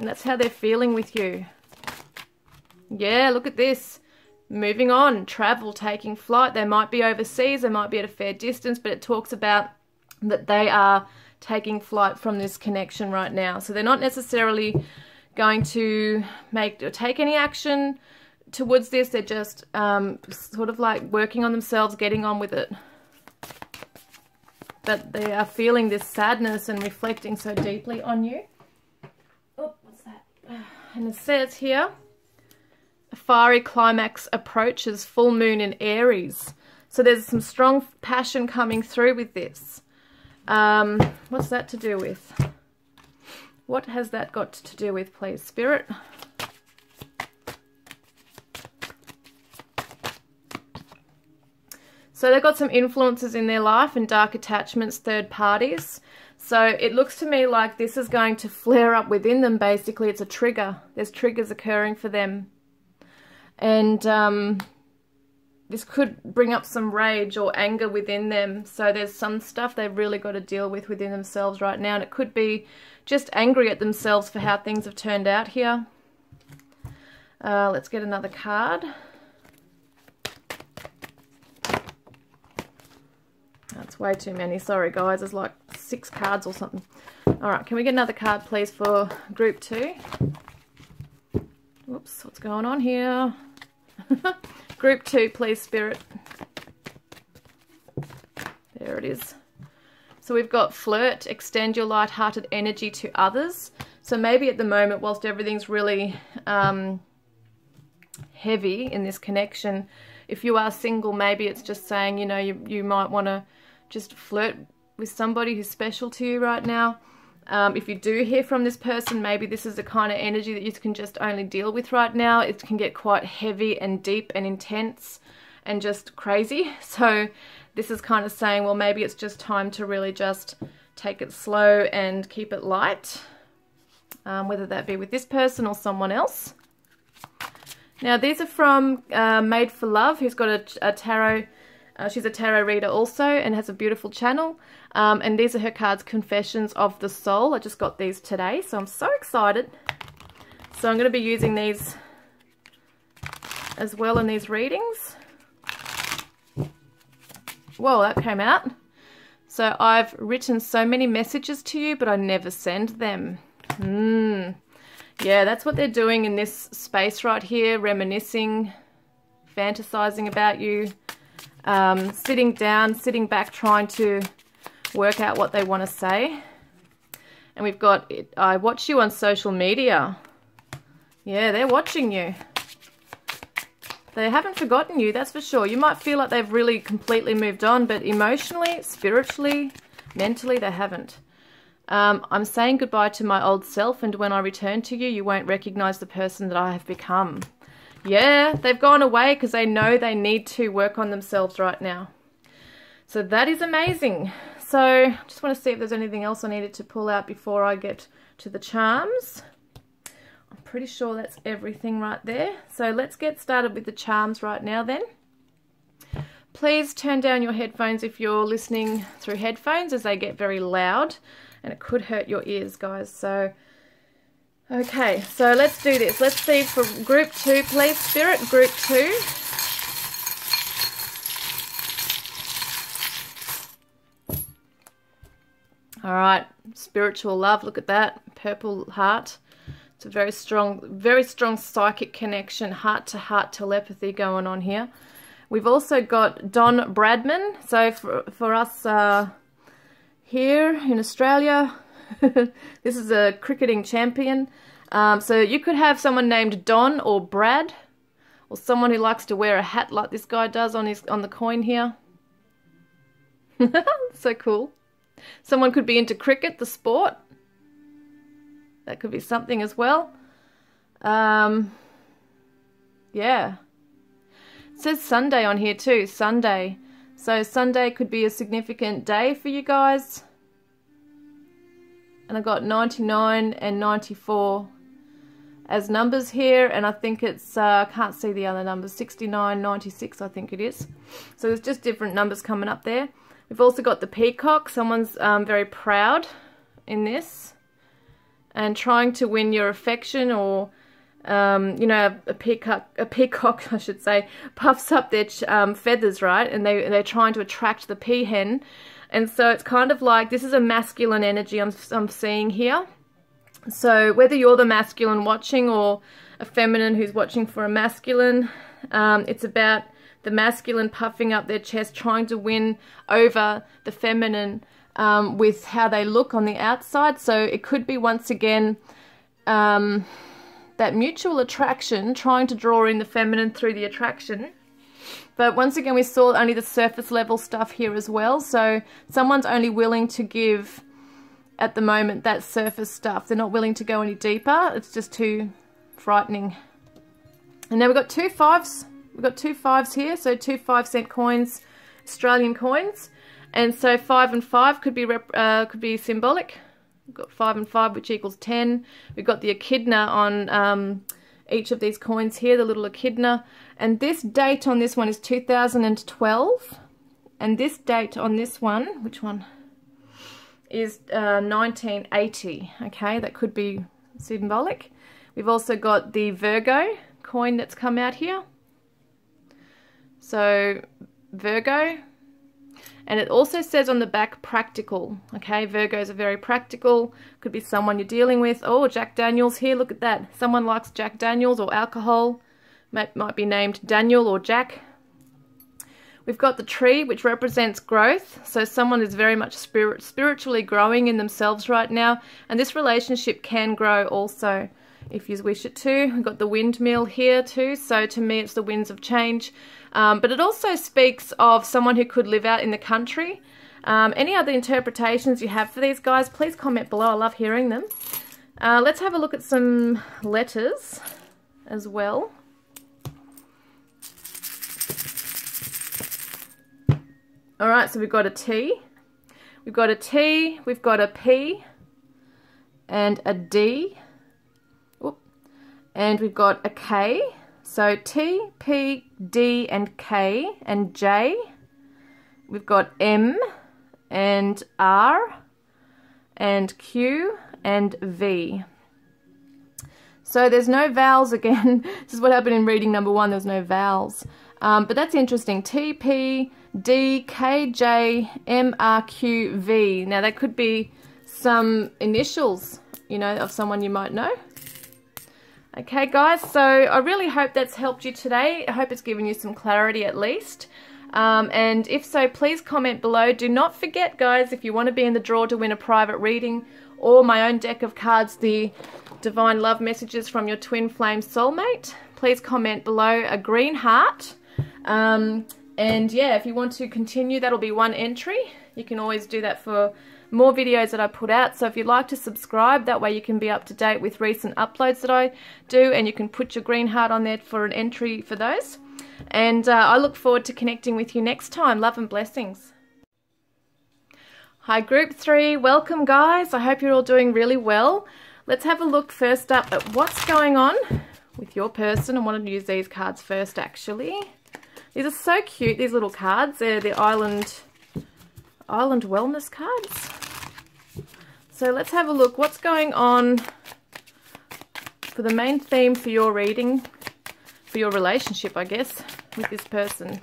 And that's how they're feeling with you. Yeah, look at this. Moving on, travel, taking flight. They might be overseas, they might be at a fair distance, but it talks about that they are taking flight from this connection right now. So they're not necessarily going to make or take any action towards this. They're just sort of like working on themselves, getting on with it. But they are feeling this sadness and reflecting so deeply on you. Oh, what's that? And it says here, a fiery climax approaches, full moon in Aries. So there's some strong passion coming through with this. What's that to do with? What has that got to do with, please, Spirit? So they've got some influences in their life and dark attachments, third parties. So it looks to me like this is going to flare up within them, basically. It's a trigger. There's triggers occurring for them. And this could bring up some rage or anger within them. So there's some stuff they've really got to deal with within themselves right now. And it could be just angry at themselves for how things have turned out here. Let's get another card. That's way too many. Sorry, guys. There's like 6 cards or something. All right. Can we get another card, please, for group 2? Whoops. What's going on here? Group 2, please, Spirit. There it is. So we've got flirt, extend your light-hearted energy to others. So maybe at the moment, whilst everything's really heavy in this connection, if you are single, maybe it's just saying, you know, you might want to just flirt with somebody who's special to you right now. If you do hear from this person, maybe this is the kind of energy that you can just only deal with right now. It can get quite heavy and deep and intense and just crazy. So this is kind of saying, well, maybe it's just time to really just take it slow and keep it light, whether that be with this person or someone else. Now, these are from Made for Love, who's got a tarot. She's a tarot reader also and has a beautiful channel. And these are her cards, Confessions of the Soul. I just got these today, so I'm so excited. So I'm going to be using these as well in these readings. Whoa, that came out. So I've written so many messages to you, but I never send them. Yeah, that's what they're doing in this space right here, reminiscing, fantasizing about you, sitting down, sitting back, trying to work out what they want to say. And we've got, I watch you on social media. Yeah, they're watching you. They haven't forgotten you, that's for sure. You might feel like they've really completely moved on, but emotionally, spiritually, mentally, they haven't. I'm saying goodbye to my old self, and when I return to you, you won't recognize the person that I have become. Yeah, they've gone away because they know they need to work on themselves right now. So that is amazing. So I just want to see if there's anything else I needed to pull out before I get to the charms. I'm pretty sure that's everything right there. So let's get started with the charms right now then. Please turn down your headphones if you're listening through headphones, as they get very loud and it could hurt your ears, guys. So, okay, so let's do this. Let's see for group 2, please, Spirit, group 2. All right, spiritual love, look at that, purple heart. It's a very strong psychic connection, heart-to-heart telepathy going on here. We've also got Don Bradman. So for us here in Australia, this is a cricketing champion. So you could have someone named Don or Brad, or someone who likes to wear a hat like this guy does on the coin here. So cool. Someone could be into cricket, the sport. That could be something as well. Yeah. It says Sunday on here too. Sunday. So Sunday could be a significant day for you guys. And I got 99 and 94 as numbers here, and I think it's, I can't see the other numbers, 69, 96 I think it is. So there's just different numbers coming up there. We've also got the peacock. Someone's very proud in this and trying to win your affection, or you know, a peacock I should say, puffs up their feathers, right? And they're trying to attract the peahen. And so it's kind of like, this is a masculine energy I'm seeing here. So whether you're the masculine watching or a feminine who's watching for a masculine, it's about the masculine puffing up their chest, trying to win over the feminine with how they look on the outside. So it could be, once again, that mutual attraction, trying to draw in the feminine through the attraction. But once again, we saw only the surface level stuff here as well. So someone's only willing to give, at the moment, that surface stuff. They're not willing to go any deeper. It's just too frightening. And now we've got two fives. We've got two fives here. So 2 5-cent coins, Australian coins. And so 5 and 5 could be symbolic. We've got 5 and 5, which equals 10. We've got the echidna on each of these coins here, the little echidna. And this date on this one is 2012. And this date on this one, which one? Is 1980. Okay, that could be symbolic. We've also got the Virgo coin that's come out here. So Virgo. And it also says on the back, practical. Okay, Virgos are very practical. Could be someone you're dealing with. Oh, Jack Daniels here, look at that. Someone likes Jack Daniels or alcohol. Might be named Daniel or Jack. We've got the tree, which represents growth. So someone is very much spiritually growing in themselves right now. And this relationship can grow also, if you wish it to. We've got the windmill here too. So to me, it's the winds of change. But it also speaks of someone who could live out in the country. Any other interpretations you have for these guys, please comment below. I love hearing them. Let's have a look at some letters as well. All right, so we've got a T. We've got a T, we've got a P, and a D. Oop. And we've got a K. So T, P, D, and K, and J. We've got M, and R, and Q, and V. So there's no vowels again. This is what happened in reading number 1. There's no vowels. But that's interesting. T, P, D, K, J, M, R, Q, V. Now that could be some initials, you know, of someone you might know. Okay guys, so I really hope that's helped you today. I hope it's given you some clarity at least. And if so, please comment below. Do not forget guys, if you want to be in the draw to win a private reading or my own deck of cards, the Divine Love Messages from your Twin Flame Soulmate, please comment below a green heart. And yeah, if you want to continue, that'll be 1 entry. You can always do that for more videos that I put out. So if you'd like to subscribe, that way you can be up to date with recent uploads that I do, and you can put your green heart on there for an entry for those. And I look forward to connecting with you next time. Love and blessings. Hi group 3, welcome guys. I hope you're all doing really well. Let's have a look first up at what's going on with your person. I wanted to use these cards first actually. These are so cute, these little cards. They're the Island Wellness cards. So let's have a look what's going on for the main theme for your reading, for your relationship, I guess, with this person.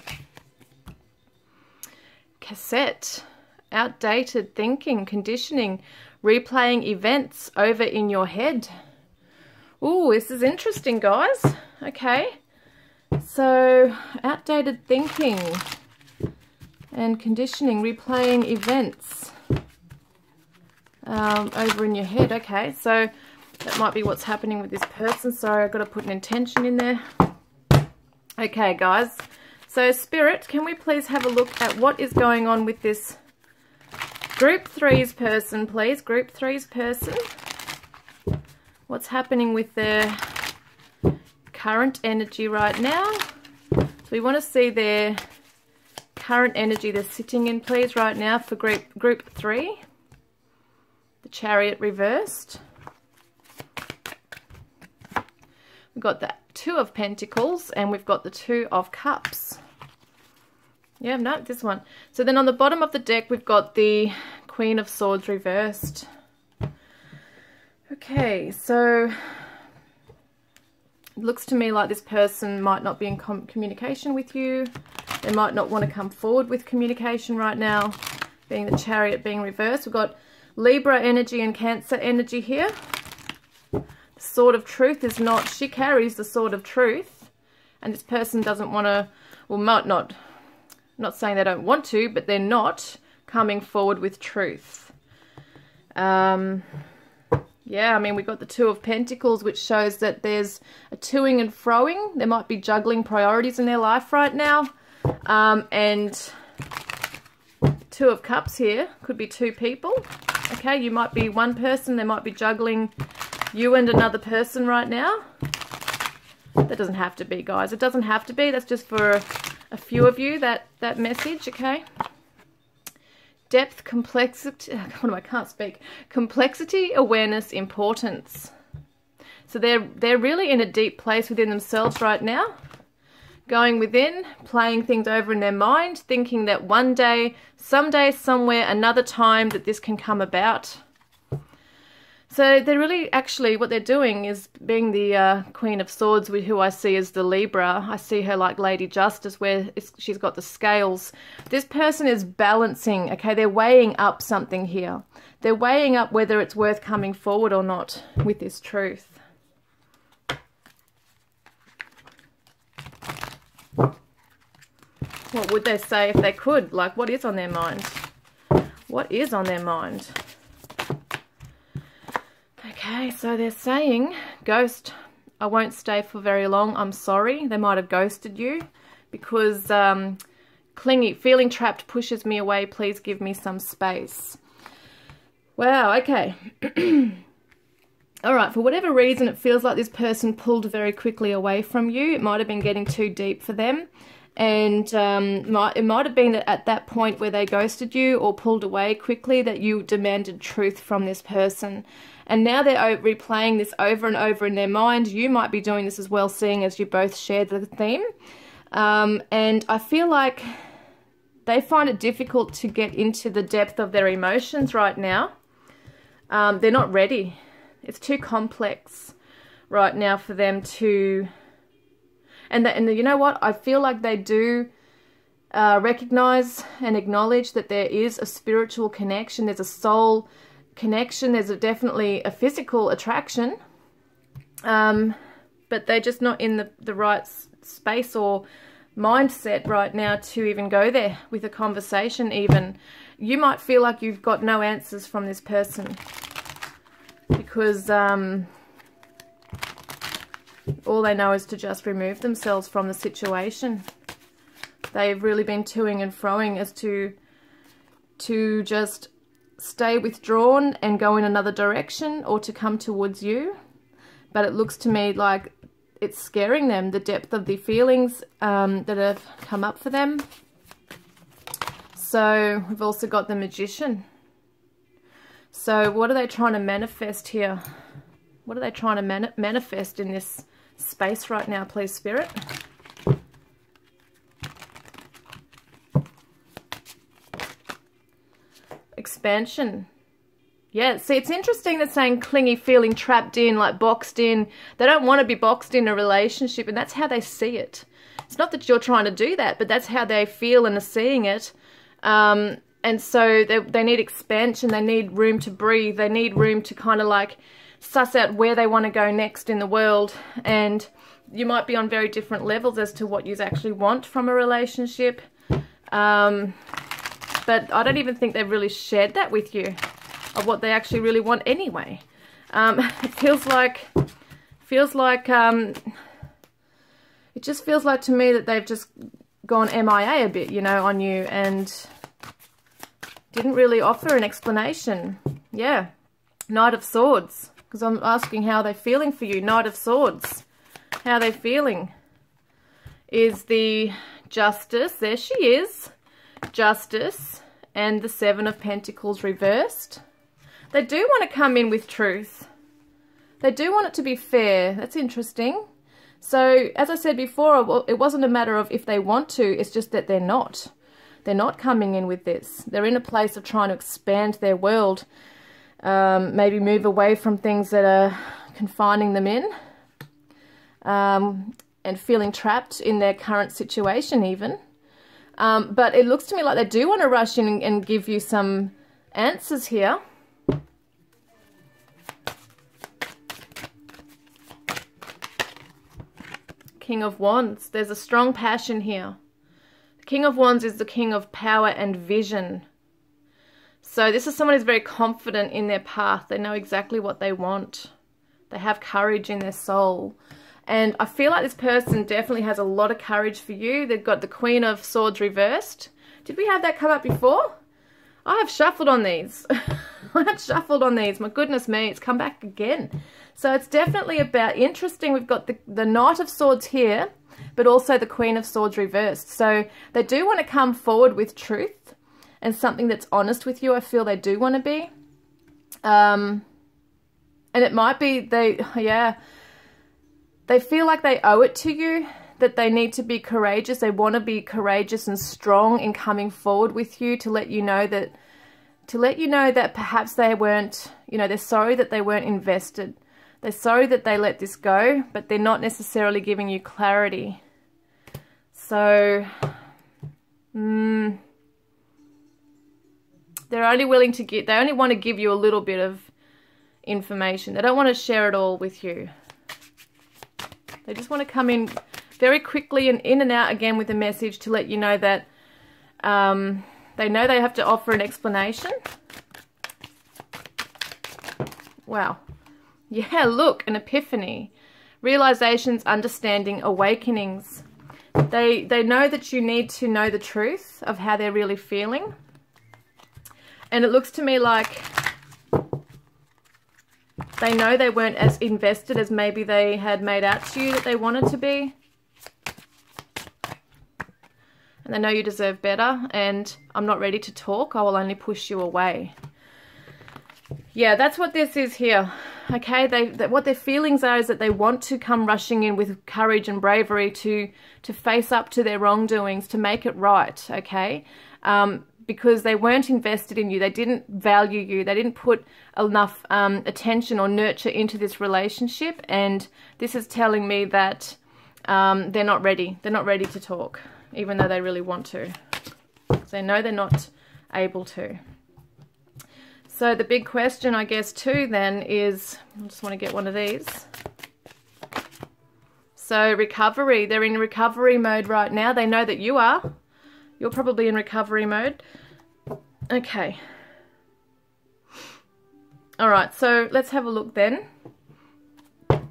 Cassette, outdated thinking, conditioning, replaying events over in your head. Ooh, this is interesting, guys. Okay. So, outdated thinking and conditioning, replaying events over in your head. Okay, so that might be what's happening with this person. Sorry, I've got to put an intention in there. Okay, guys. So, Spirit, can we please have a look at what is going on with this Group 3's person, please? Group 3's person. What's happening with their current energy right now? So we want to see their current energy they're sitting in, please, right now for group 3. The Chariot reversed. We've got the 2 of Pentacles and we've got the 2 of Cups. Yeah, no, this one. So then on the bottom of the deck, we've got the Queen of Swords reversed. Okay, so it looks to me like this person might not be in communication with you. They might not want to come forward with communication right now, being the Chariot being reversed. We've got Libra energy and Cancer energy here. The Sword of Truth is not, she carries the Sword of Truth, and this person doesn't want to, well, might not, I'm not saying they don't want to, but they're not coming forward with truth. Yeah, I mean, we've got the 2 of Pentacles, which shows that there's a toing and froing. There might be juggling priorities in their life right now. And 2 of Cups here could be 2 people. Okay, you might be one person. They might be juggling you and another person right now. That doesn't have to be, guys. It doesn't have to be. That's just for a few of you, that message, okay? Depth, complexity, I can't speak. Complexity, awareness, importance. So they're really in a deep place within themselves right now. Going within, playing things over in their mind, thinking that one day, someday, somewhere, another time that this can come about. So they're really, actually, what they're doing is being the Queen of Swords, who I see as the Libra. I see her like Lady Justice, where she's got the scales. This person is balancing, okay? They're weighing up something here. They're weighing up whether it's worth coming forward or not with this truth. What would they say if they could? Like, what is on their mind? What is on their mind? Okay, so they're saying, ghost, I won't stay for very long. I'm sorry. They might have ghosted you because clingy, feeling trapped pushes me away. Please give me some space. Wow, okay. All right, for whatever reason, it feels like this person pulled very quickly away from you. It might have been getting too deep for them. And it might have been that at that point where they ghosted you or pulled away quickly that you demanded truth from this person. And now they're replaying this over and over in their mind. You might be doing this as well, seeing as you both share the theme. And I feel like they find it difficult to get into the depth of their emotions right now. They're not ready. It's too complex right now for them to... And you know what? I feel like they do recognize and acknowledge that there is a spiritual connection. There's a soul connection. There's definitely a physical attraction. But they're just not in the right space or mindset right now to even go there with a conversation even. You might feel like you've got no answers from this person because... all they know is to just remove themselves from the situation. They've really been toing and froing as to just stay withdrawn and go in another direction or to come towards you. But it looks to me like it's scaring them, the depth of the feelings that have come up for them. So we've also got the Magician. So what are they trying to manifest here? What are they trying to manifest in this space right now, please, Spirit? Expansion. Yeah, see, it's interesting that saying clingy, feeling trapped in, like boxed in. They don't want to be boxed in a relationship, and that's how they see it. It's not that you're trying to do that, but that's how they feel and are seeing it. And so they need expansion. They need room to breathe. They need room to kind of like suss out where they want to go next in the world. And you might be on very different levels as to what you actually want from a relationship. But I don't even think they've really shared that with you of what they actually really want anyway. It feels like it just feels like to me that they've just gone MIA a bit, you know, on you and didn't really offer an explanation. Yeah, Knight of Swords. Because I'm asking how they're feeling for you. Knight of Swords. How they're feeling. Is the Justice. There she is. Justice, and the Seven of Pentacles reversed. They do want to come in with truth. They do want it to be fair. That's interesting. So, as I said before, it wasn't a matter of if they want to, it's just that they're not. They're not coming in with this. They're in a place of trying to expand their world. Maybe move away from things that are confining them in. And feeling trapped in their current situation even. But it looks to me like they do want to rush in and give you some answers here. King of Wands. There's a strong passion here. The King of Wands is the king of power and vision. So this is someone who's very confident in their path. They know exactly what they want. They have courage in their soul. And I feel like this person definitely has a lot of courage for you. They've got the Queen of Swords reversed. Did we have that come up before? I have shuffled on these. I have shuffled on these. My goodness me, it's come back again. So it's definitely about interesting. We've got the Knight of Swords here, but also the Queen of Swords reversed. So they do want to come forward with truth and something that's honest with you. I feel they do want to be. And it might be they feel like they owe it to you, that they need to be courageous. They want to be courageous and strong in coming forward with you to let you know that perhaps they weren't, they're sorry that they weren't invested. They're sorry that they let this go, but they're not necessarily giving you clarity. So, they only want to give you a little bit of information. They don't want to share it all with you. They just want to come in very quickly and in and out again with a message to let you know that they know they have to offer an explanation. Wow. Yeah, look, an epiphany. Realizations, understanding, awakenings. They know that you need to know the truth of how they're really feeling. And it looks to me like they know they weren't as invested as maybe they had made out to you that they wanted to be. And they know you deserve better, and I'm not ready to talk. I will only push you away. Yeah, that's what this is here. Okay, what their feelings are is that they want to come rushing in with courage and bravery to face up to their wrongdoings, to make it right, okay? Because they weren't invested in you. They didn't value you. They didn't put enough attention or nurture into this relationship. And this is telling me that they're not ready. They're not ready to talk, even though they really want to. So they know they're not able to. So the big question, I guess, too, then is, I just want to get one of these. So recovery. They're in recovery mode right now. They know that you are. You're probably in recovery mode. Okay. All right, so let's have a look then. All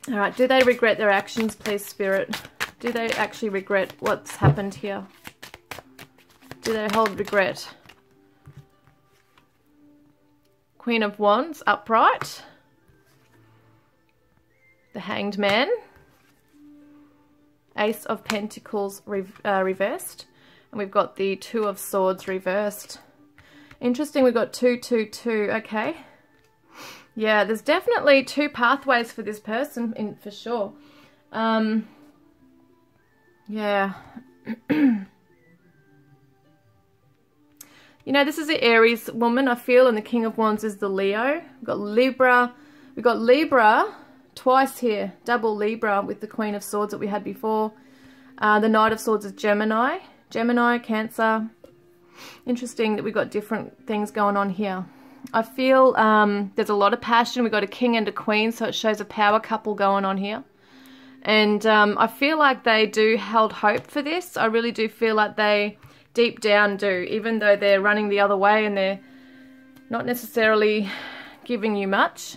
right, do they regret their actions, please, Spirit? Do they actually regret what's happened here? Do they hold regret? Queen of Wands, upright. The Hanged Man. Ace of Pentacles reversed. And we've got the Two of Swords reversed. Interesting, we've got 2, 2, 2. Okay. Yeah, there's definitely two pathways for this person, for sure. Yeah. This is the Aries woman, I feel, and the King of Wands is the Leo. We've got Libra. We've got Libra twice here. Double Libra with the Queen of Swords that we had before. The Knight of Swords is Gemini. Gemini, Cancer. Interesting that we've got different things going on here. I feel there's a lot of passion. We've got a King and a Queen, so it shows a power couple going on here. And I feel like they do hold hope for this. I really do feel like they deep down do, even though they're running the other way and they're not necessarily giving you much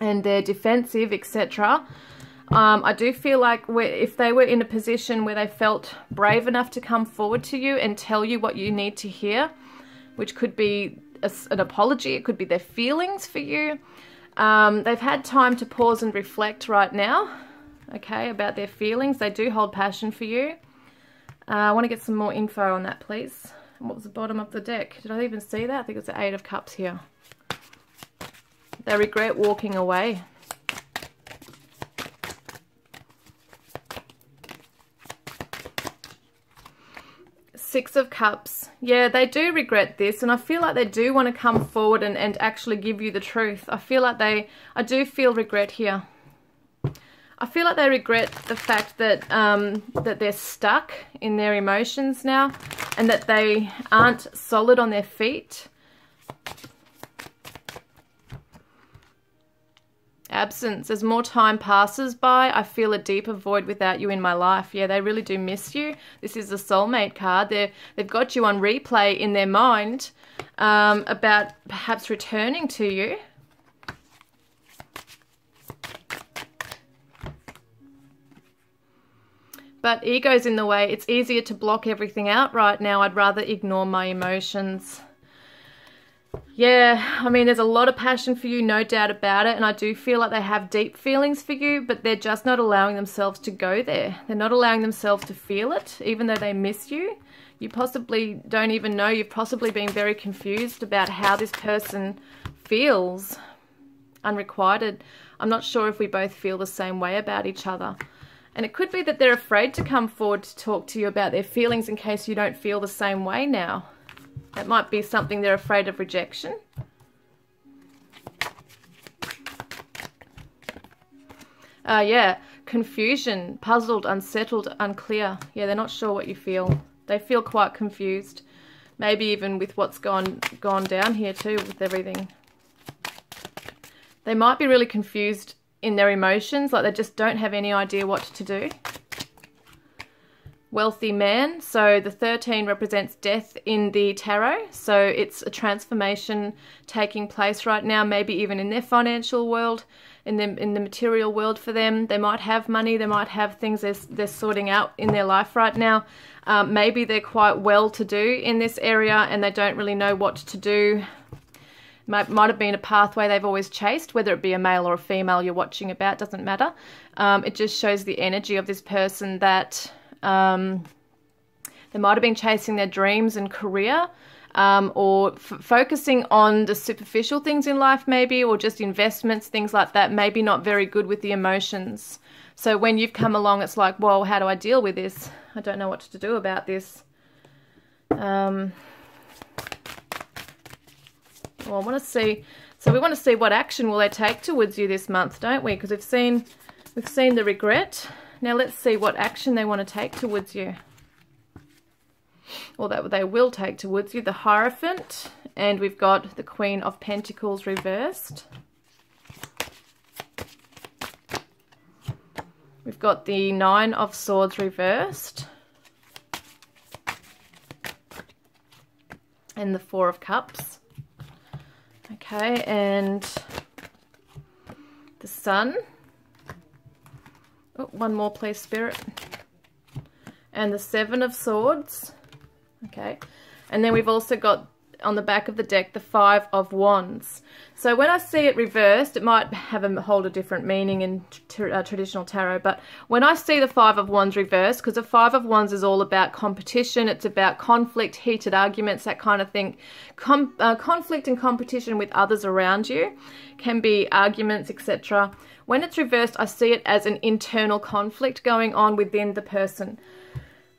and they're defensive, etc. I do feel like if they were in a position where they felt brave enough to come forward to you and tell you what you need to hear, which could be an apology, it could be their feelings for you. They've had time to pause and reflect right now, okay, about their feelings. They do hold passion for you. I want to get some more info on that, please. What was the bottom of the deck? Did I even see that? I think it's the 8 of Cups here. They regret walking away. Six of Cups. Yeah, they do regret this, and I feel like they do want to come forward and actually give you the truth. I feel like I do feel regret here. I feel like they regret the fact that that they're stuck in their emotions now, and that they aren't solid on their feet. Absence. As more time passes by, I feel a deeper void without you in my life. Yeah, they really do miss you. This is the Soulmate card. They've got you on replay in their mind about perhaps returning to you. But ego's in the way. It's easier to block everything out right now. I'd rather ignore my emotions. Yeah, I mean, there's a lot of passion for you, no doubt about it. And I do feel like they have deep feelings for you, but they're just not allowing themselves to go there. They're not allowing themselves to feel it, even though they miss you. You possibly don't even know. You've possibly been very confused about how this person feels unrequited. I'm not sure if we both feel the same way about each other. And it could be that they're afraid to come forward to talk to you about their feelings in case you don't feel the same way now. That might be something they're afraid of rejection. Yeah, confusion, puzzled, unsettled, unclear. Yeah, they're not sure what you feel. They feel quite confused. Maybe even with what's gone down here too with everything. They might be really confused in their emotions, like they just don't have any idea what to do. Wealthy man, so the 13 represents death in the tarot, so it's a transformation taking place right now, maybe even in their financial world, in the material world for them. They might have money, they might have things they're sorting out in their life right now. Maybe they're quite well-to-do in this area and they don't really know what to do. Might have been a pathway they've always chased, whether it be a male or a female you're watching about, doesn't matter. It just shows the energy of this person that they might have been chasing their dreams and career, or focusing on the superficial things in life maybe, or just investments, things like that, maybe not very good with the emotions. So when you've come along, it's like, well, how do I deal with this? I don't know what to do about this. Well, I want to see, so we want to see what action will they take towards you this month, don't we? Because we've seen the regret. Now let's see what action they want to take towards you. Or that they will take towards you. The Hierophant, and we've got the Queen of Pentacles reversed. We've got the 9 of Swords reversed. And the 4 of Cups. Okay, and the Sun. Oh, one more please, Spirit. And the 7 of Swords. Okay, and then we've also got on the back of the deck the 5 of Wands. So when I see it reversed, it might hold a different meaning in traditional tarot, but when I see the 5 of Wands reversed, because the 5 of Wands is all about competition, it's about conflict, heated arguments, that kind of thing. Conflict and competition with others around you, can be arguments, etc. When it's reversed, I see it as an internal conflict going on within the person.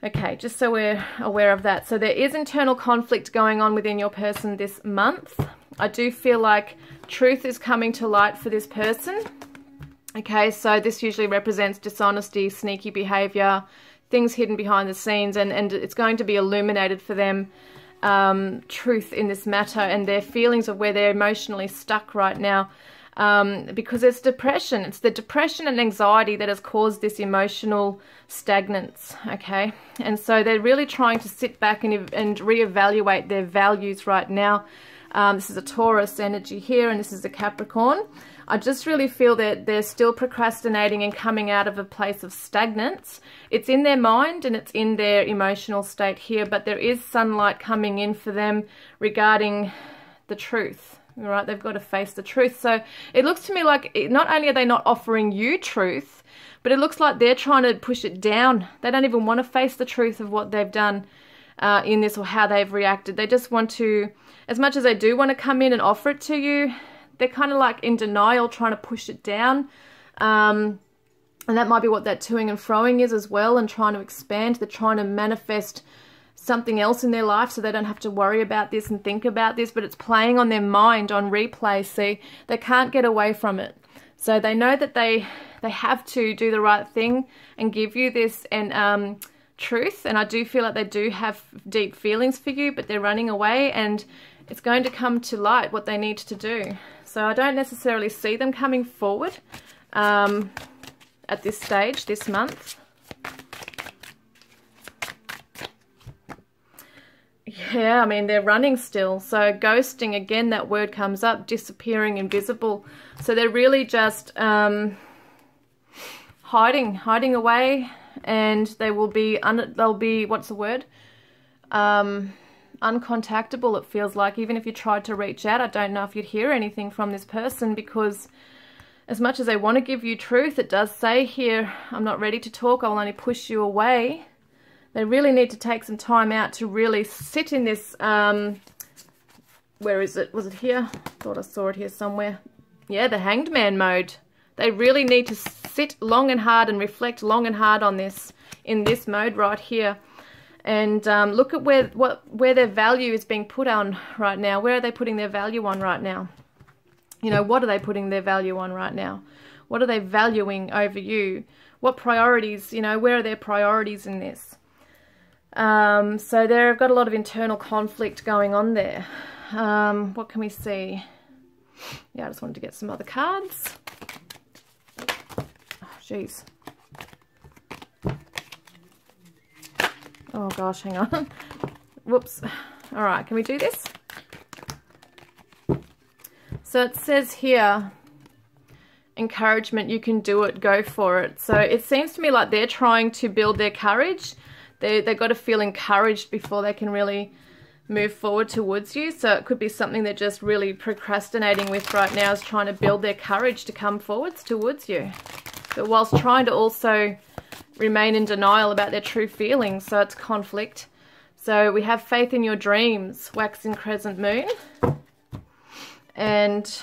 Okay, just so we're aware of that. So there is internal conflict going on within your person this month. I do feel like truth is coming to light for this person. Okay, so this usually represents dishonesty, sneaky behavior, things hidden behind the scenes, and it's going to be illuminated for them, truth in this matter and their feelings of where they're emotionally stuck right now. Because it's depression. It's the depression and anxiety that has caused this emotional stagnance, okay? And so they're really trying to sit back and reevaluate their values right now. This is a Taurus energy here, and this is a Capricorn. I just really feel that they're still procrastinating and coming out of a place of stagnance. It's in their mind and it's in their emotional state here, but there is sunlight coming in for them regarding the truth. right? They've got to face the truth. So it looks to me like not only are they not offering you truth, but it looks like they're trying to push it down. They don't even want to face the truth of what they've done in this or how they've reacted. They just want to, as much as they do want to come in and offer it to you, they're kind of like in denial, trying to push it down. And that might be what that toing and froing is as well, and trying to expand. They're trying to manifest something else in their life so they don't have to worry about this and think about this, but it's playing on their mind on replay. See, they can't get away from it. So they know that they have to do the right thing and give you this and truth. And I do feel like they do have deep feelings for you, but they're running away, and it's going to come to light what they need to do. So I don't necessarily see them coming forward at this stage this month. Yeah, I mean, they're running still. So ghosting, again, that word comes up, disappearing, invisible. So they're really just hiding away, and they will be, they'll be, what's the word? Uncontactable, it feels like. Even if you tried to reach out, I don't know if you'd hear anything from this person, because as much as they want to give you truth, it does say here, I'm not ready to talk, I'll only push you away. They really need to take some time out to really sit in this, where is it? Was it here? I thought I saw it here somewhere. Yeah, the Hanged Man mode. They really need to sit long and hard and reflect long and hard on this, in this mode right here. And look at where their value is being put on right now. Where are they putting their value on right now? You know, what are they putting their value on right now? What are they valuing over you? What priorities, you know, where are their priorities in this? So they've got a lot of internal conflict going on there. What can we see? Yeah, I just wanted to get some other cards. Oh, jeez. Oh gosh, hang on. Whoops. All right, can we do this? So it says here, encouragement, you can do it, go for it. So it seems to me like they're trying to build their courage. They've got to feel encouraged before they can really move forward towards you. So it could be something they're just really procrastinating with right now, is trying to build their courage to come forwards towards you, but whilst trying to also remain in denial about their true feelings. So it's conflict. So we have faith in your dreams, waxing crescent moon, and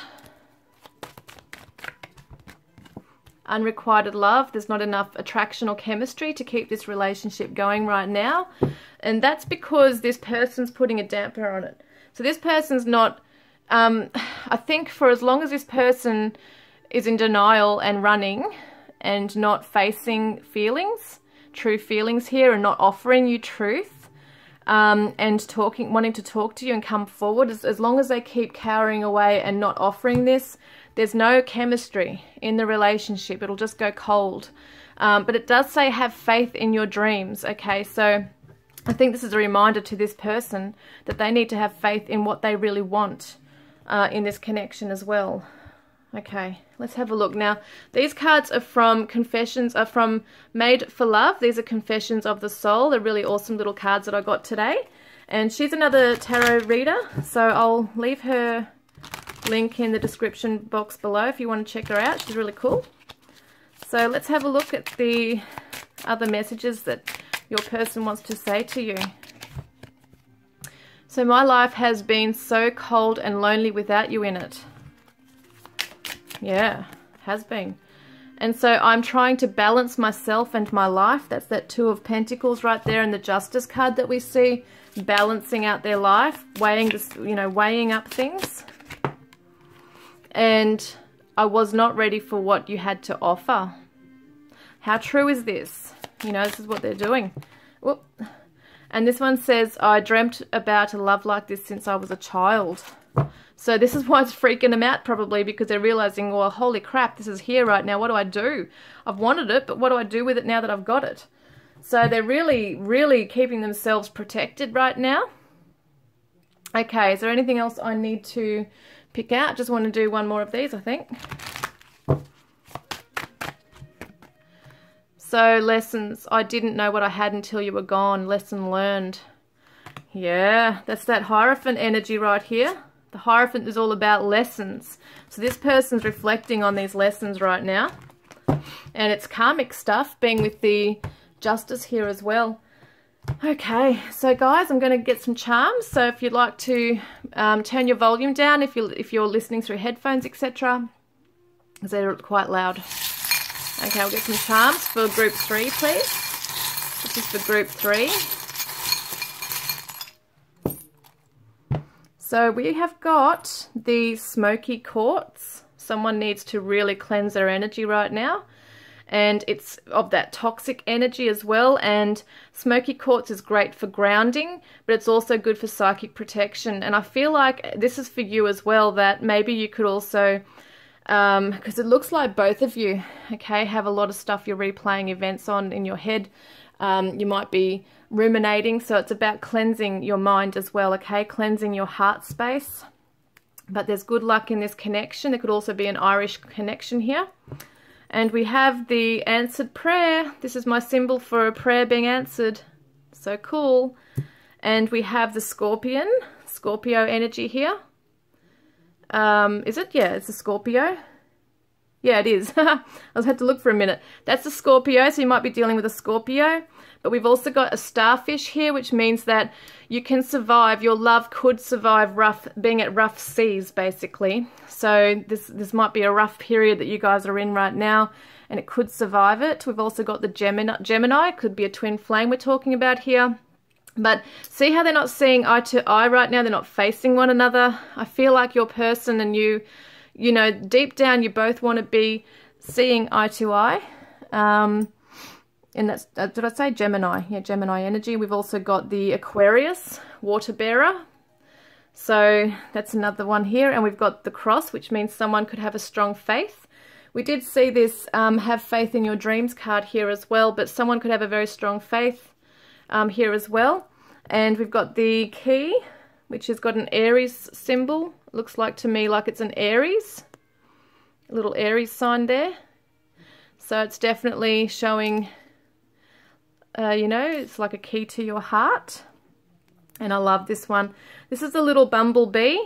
unrequited love. There's not enough attraction or chemistry to keep this relationship going right now, and that's because this person's putting a damper on it. So this person's not, I think for as long as this person is in denial and running and not facing feelings, true feelings here, and not offering you truth, and wanting to talk to you and come forward, as long as they keep cowering away and not offering this, there's no chemistry in the relationship. It'll just go cold. But it does say have faith in your dreams. Okay, so I think this is a reminder to this person that they need to have faith in what they really want in this connection as well. Okay, let's have a look. Now, these cards are from Confessions, are from Made for Love. These are Confessions of the Soul. They're really awesome little cards that I got today. And she's another tarot reader, so I'll leave her link in the description box below if you want to check her out. She's really cool. So let's have a look at the other messages that your person wants to say to you. So my life has been so cold and lonely without you in it. Yeah, has been. And so I'm trying to balance myself and my life. That's that Two of Pentacles right there, and the Justice card that we see, balancing out their life, weighing this, you know, weighing up things. And I was not ready for what you had to offer. How true is this? You know, this is what they're doing. Whoop. And this one says, I dreamt about a love like this since I was a child. So this is why it's freaking them out, probably, because they're realizing, well, holy crap, this is here right now. What do I do? I've wanted it, but what do I do with it now that I've got it? So they're really, really keeping themselves protected right now. Okay, is there anything else I need to pick out? Just want to do one more of these, I think. So lessons. I didn't know what I had until you were gone. Lesson learned. Yeah, that's that Hierophant energy right here. The Hierophant is all about lessons. So this person's reflecting on these lessons right now. And it's karmic stuff, being with the Justice here as well. Okay, so guys, I'm going to get some charms. So if you'd like to turn your volume down, if you're listening through headphones, etc., because they're quite loud. Okay, I'll get some charms for group 3, please. This is for group 3. So we have got the smoky quartz. Someone needs to really cleanse their energy right now. And it's of that toxic energy as well. And smoky quartz is great for grounding, but it's also good for psychic protection. And I feel like this is for you as well, that maybe you could also, because it looks like both of you, okay, have a lot of stuff you're replaying events on in your head. You might be ruminating, so it's about cleansing your mind as well, okay, cleansing your heart space. But there's good luck in this connection. There could also be an Irish connection here. And we have the answered prayer. This is my symbol for a prayer being answered. So cool. And we have the Scorpion, Scorpio energy here. Is it? Yeah, it's a Scorpio. Yeah, it is. I had to look for a minute. That's a Scorpio, so you might be dealing with a Scorpio. But we've also got a starfish here, which means that you can survive, your love could survive being at rough seas, basically. So this might be a rough period that you guys are in right now, and it could survive it. We've also got the Gemini, could be a twin flame we're talking about here. But see how they're not seeing eye to eye right now? They're not facing one another. I feel like your person and you know, deep down you both want to be seeing eye to eye. And that's, did I say Gemini? Yeah, Gemini energy. We've also got the Aquarius, water bearer. So that's another one here. And we've got the cross, which means someone could have a strong faith. We did see this have faith in your dreams card here as well, but someone could have a very strong faith here as well. And we've got the key, which has got an Aries symbol. It looks like to me like it's an Aries, a little Aries sign there. So it's definitely showing, you know, it's like a key to your heart. And I love this one. This is a little bumblebee.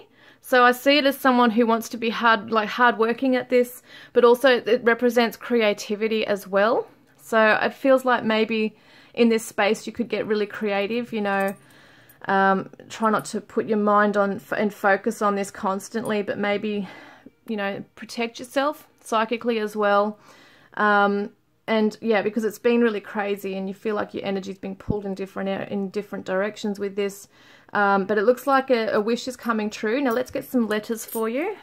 So I see it as someone who wants to be hard working at this, but also it represents creativity as well. So it feels like maybe in this space you could get really creative, you know, try not to put your mind on and focus on this constantly, but maybe, you know, protect yourself psychically as well. And yeah, because it's been really crazy and you feel like your energy's being pulled in different directions with this. But it looks like a wish is coming true. Now let's get some letters for you.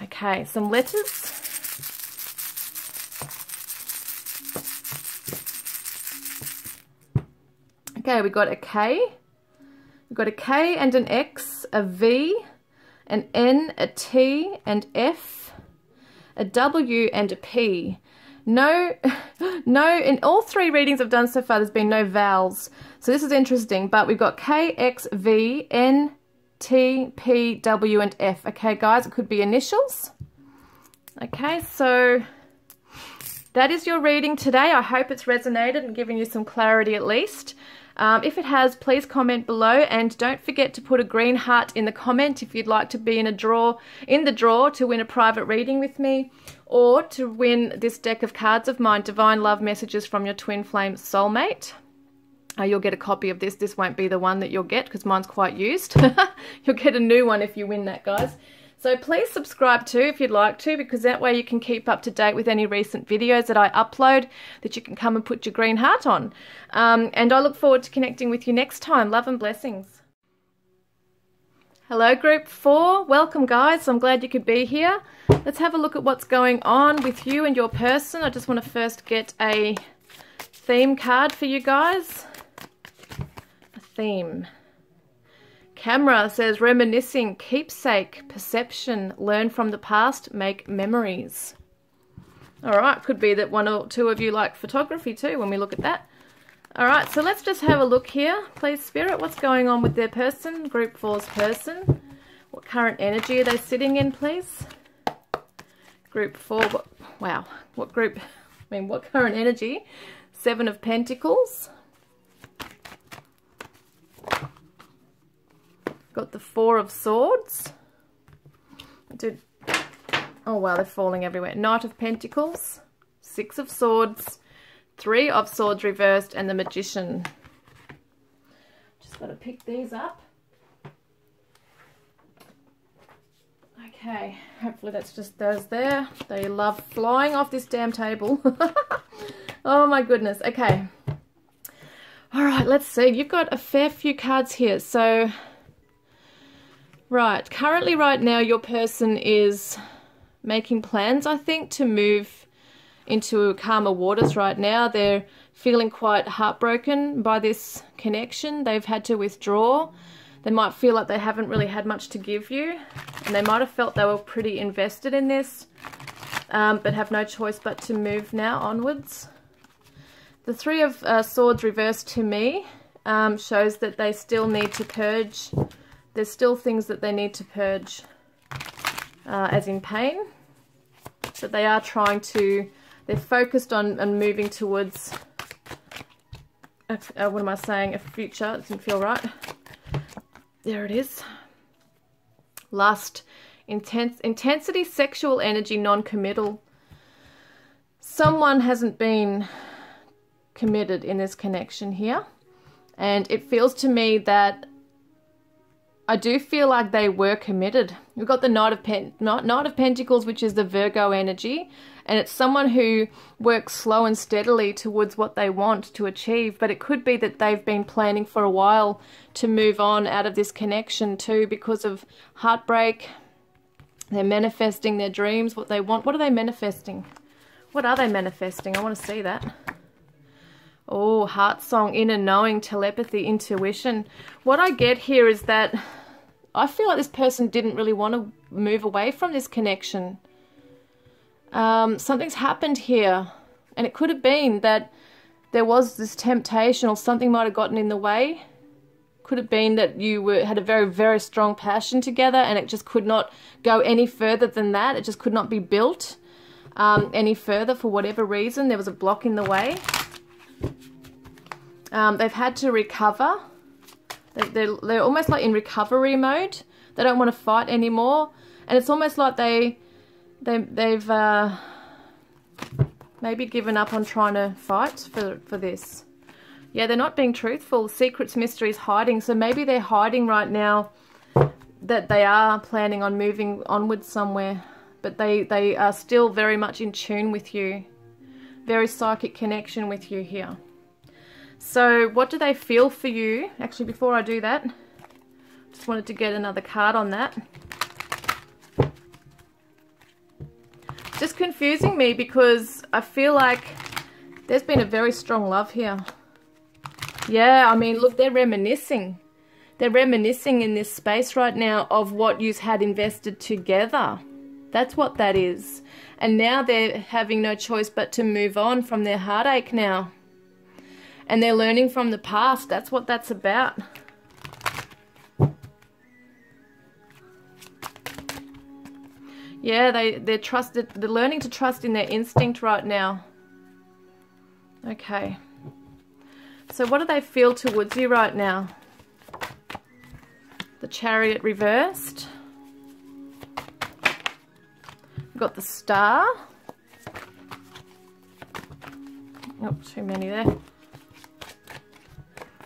Okay, some letters. Okay, we got a K. We've got a K and an X, a V, an N, a T, and F, a W, and a P. No, in all 3 readings I've done so far, there's been no vowels. So this is interesting, but we've got K, X, V, N, T, P, W, and F. Okay, guys, it could be initials. Okay, so that is your reading today. I hope it's resonated and given you some clarity at least. If it has, please comment below, and don't forget to put a green heart in the comment if you'd like to be in the draw to win a private reading with me, or to win this deck of cards of mine, Divine Love Messages from your Twin Flame Soulmate. You'll get a copy of this. This won't be the one that you'll get because mine's quite used. You'll get a new one if you win that, guys. So please subscribe too if you'd like to, because that way you can keep up to date with any recent videos that I upload that you can come and put your green heart on. And I look forward to connecting with you next time. Love and blessings. Hello group 4, welcome guys. I'm glad you could be here. Let's have a look at what's going on with you and your person. I just want to first get a theme card for you guys. A theme. Camera says reminiscing, keepsake, perception, learn from the past, make memories. All right, could be that 1 or 2 of you like photography too when we look at that. All right, so let's just have a look here. Please, Spirit, what's going on with their person, group 4's person? What current energy are they sitting in, please? Group 4, wow, what group, what current energy? 7 of Pentacles. Got the Four of Swords. Oh wow, they're falling everywhere. Knight of Pentacles, Six of Swords, Three of Swords reversed, and the Magician. Just got to pick these up. Okay, hopefully that's just those there. They love flying off this damn table. Oh my goodness. Okay. All right, let's see. You've got a fair few cards here. So, right, currently right now your person is making plans, I think, to move into calmer waters right now. They're feeling quite heartbroken by this connection. They've had to withdraw. They might feel like they haven't really had much to give you, and they might have felt they were pretty invested in this, but have no choice but to move now onwards. The Three of Swords reversed to me shows that they still need to purge. There's still things that they need to purge, as in pain. But they are trying to, they're focused on moving towards, what am I saying, a future. It doesn't feel right. There it is. Lust, intensity, sexual energy, non-committal. Someone hasn't been committed in this connection here. And it feels to me that I do feel like they were committed. We've got the Knight of Pentacles, which is the Virgo energy. And it's someone who works slow and steadily towards what they want to achieve. But it could be that they've been planning for a while to move on out of this connection too, because of heartbreak. They're manifesting their dreams, what they want. What are they manifesting? What are they manifesting? I want to see that. Oh, heart song, inner knowing, telepathy, intuition. What I get here is that I feel like this person didn't really want to move away from this connection. Something's happened here, and it could have been that there was this temptation, or something might have gotten in the way. Could have been that you had a very, very strong passion together, and it just could not go any further than that. It just could not be built any further for whatever reason. There was a block in the way. They've had to recover. They're almost like in recovery mode. They don't want to fight anymore, and it's almost like they've maybe given up on trying to fight for this. Yeah, they're not being truthful. Secrets, mysteries, hiding. So maybe they're hiding right now that they are planning on moving onwards somewhere, but they are still very much in tune with you. Very psychic connection with you here. So what do they feel for you? Actually, before I do that, just wanted to get another card on that. Just confusing me because I feel like there's been a very strong love here. Yeah, I mean, look, they're reminiscing. They're reminiscing in this space right now of what you've had invested together. That's what that is. And now they're having no choice but to move on from their heartache now. And they're learning from the past. That's what that's about. Yeah, they're learning to trust in their instinct right now. Okay. So what do they feel towards you right now? The Chariot reversed. We've got the Star. Oh, too many there.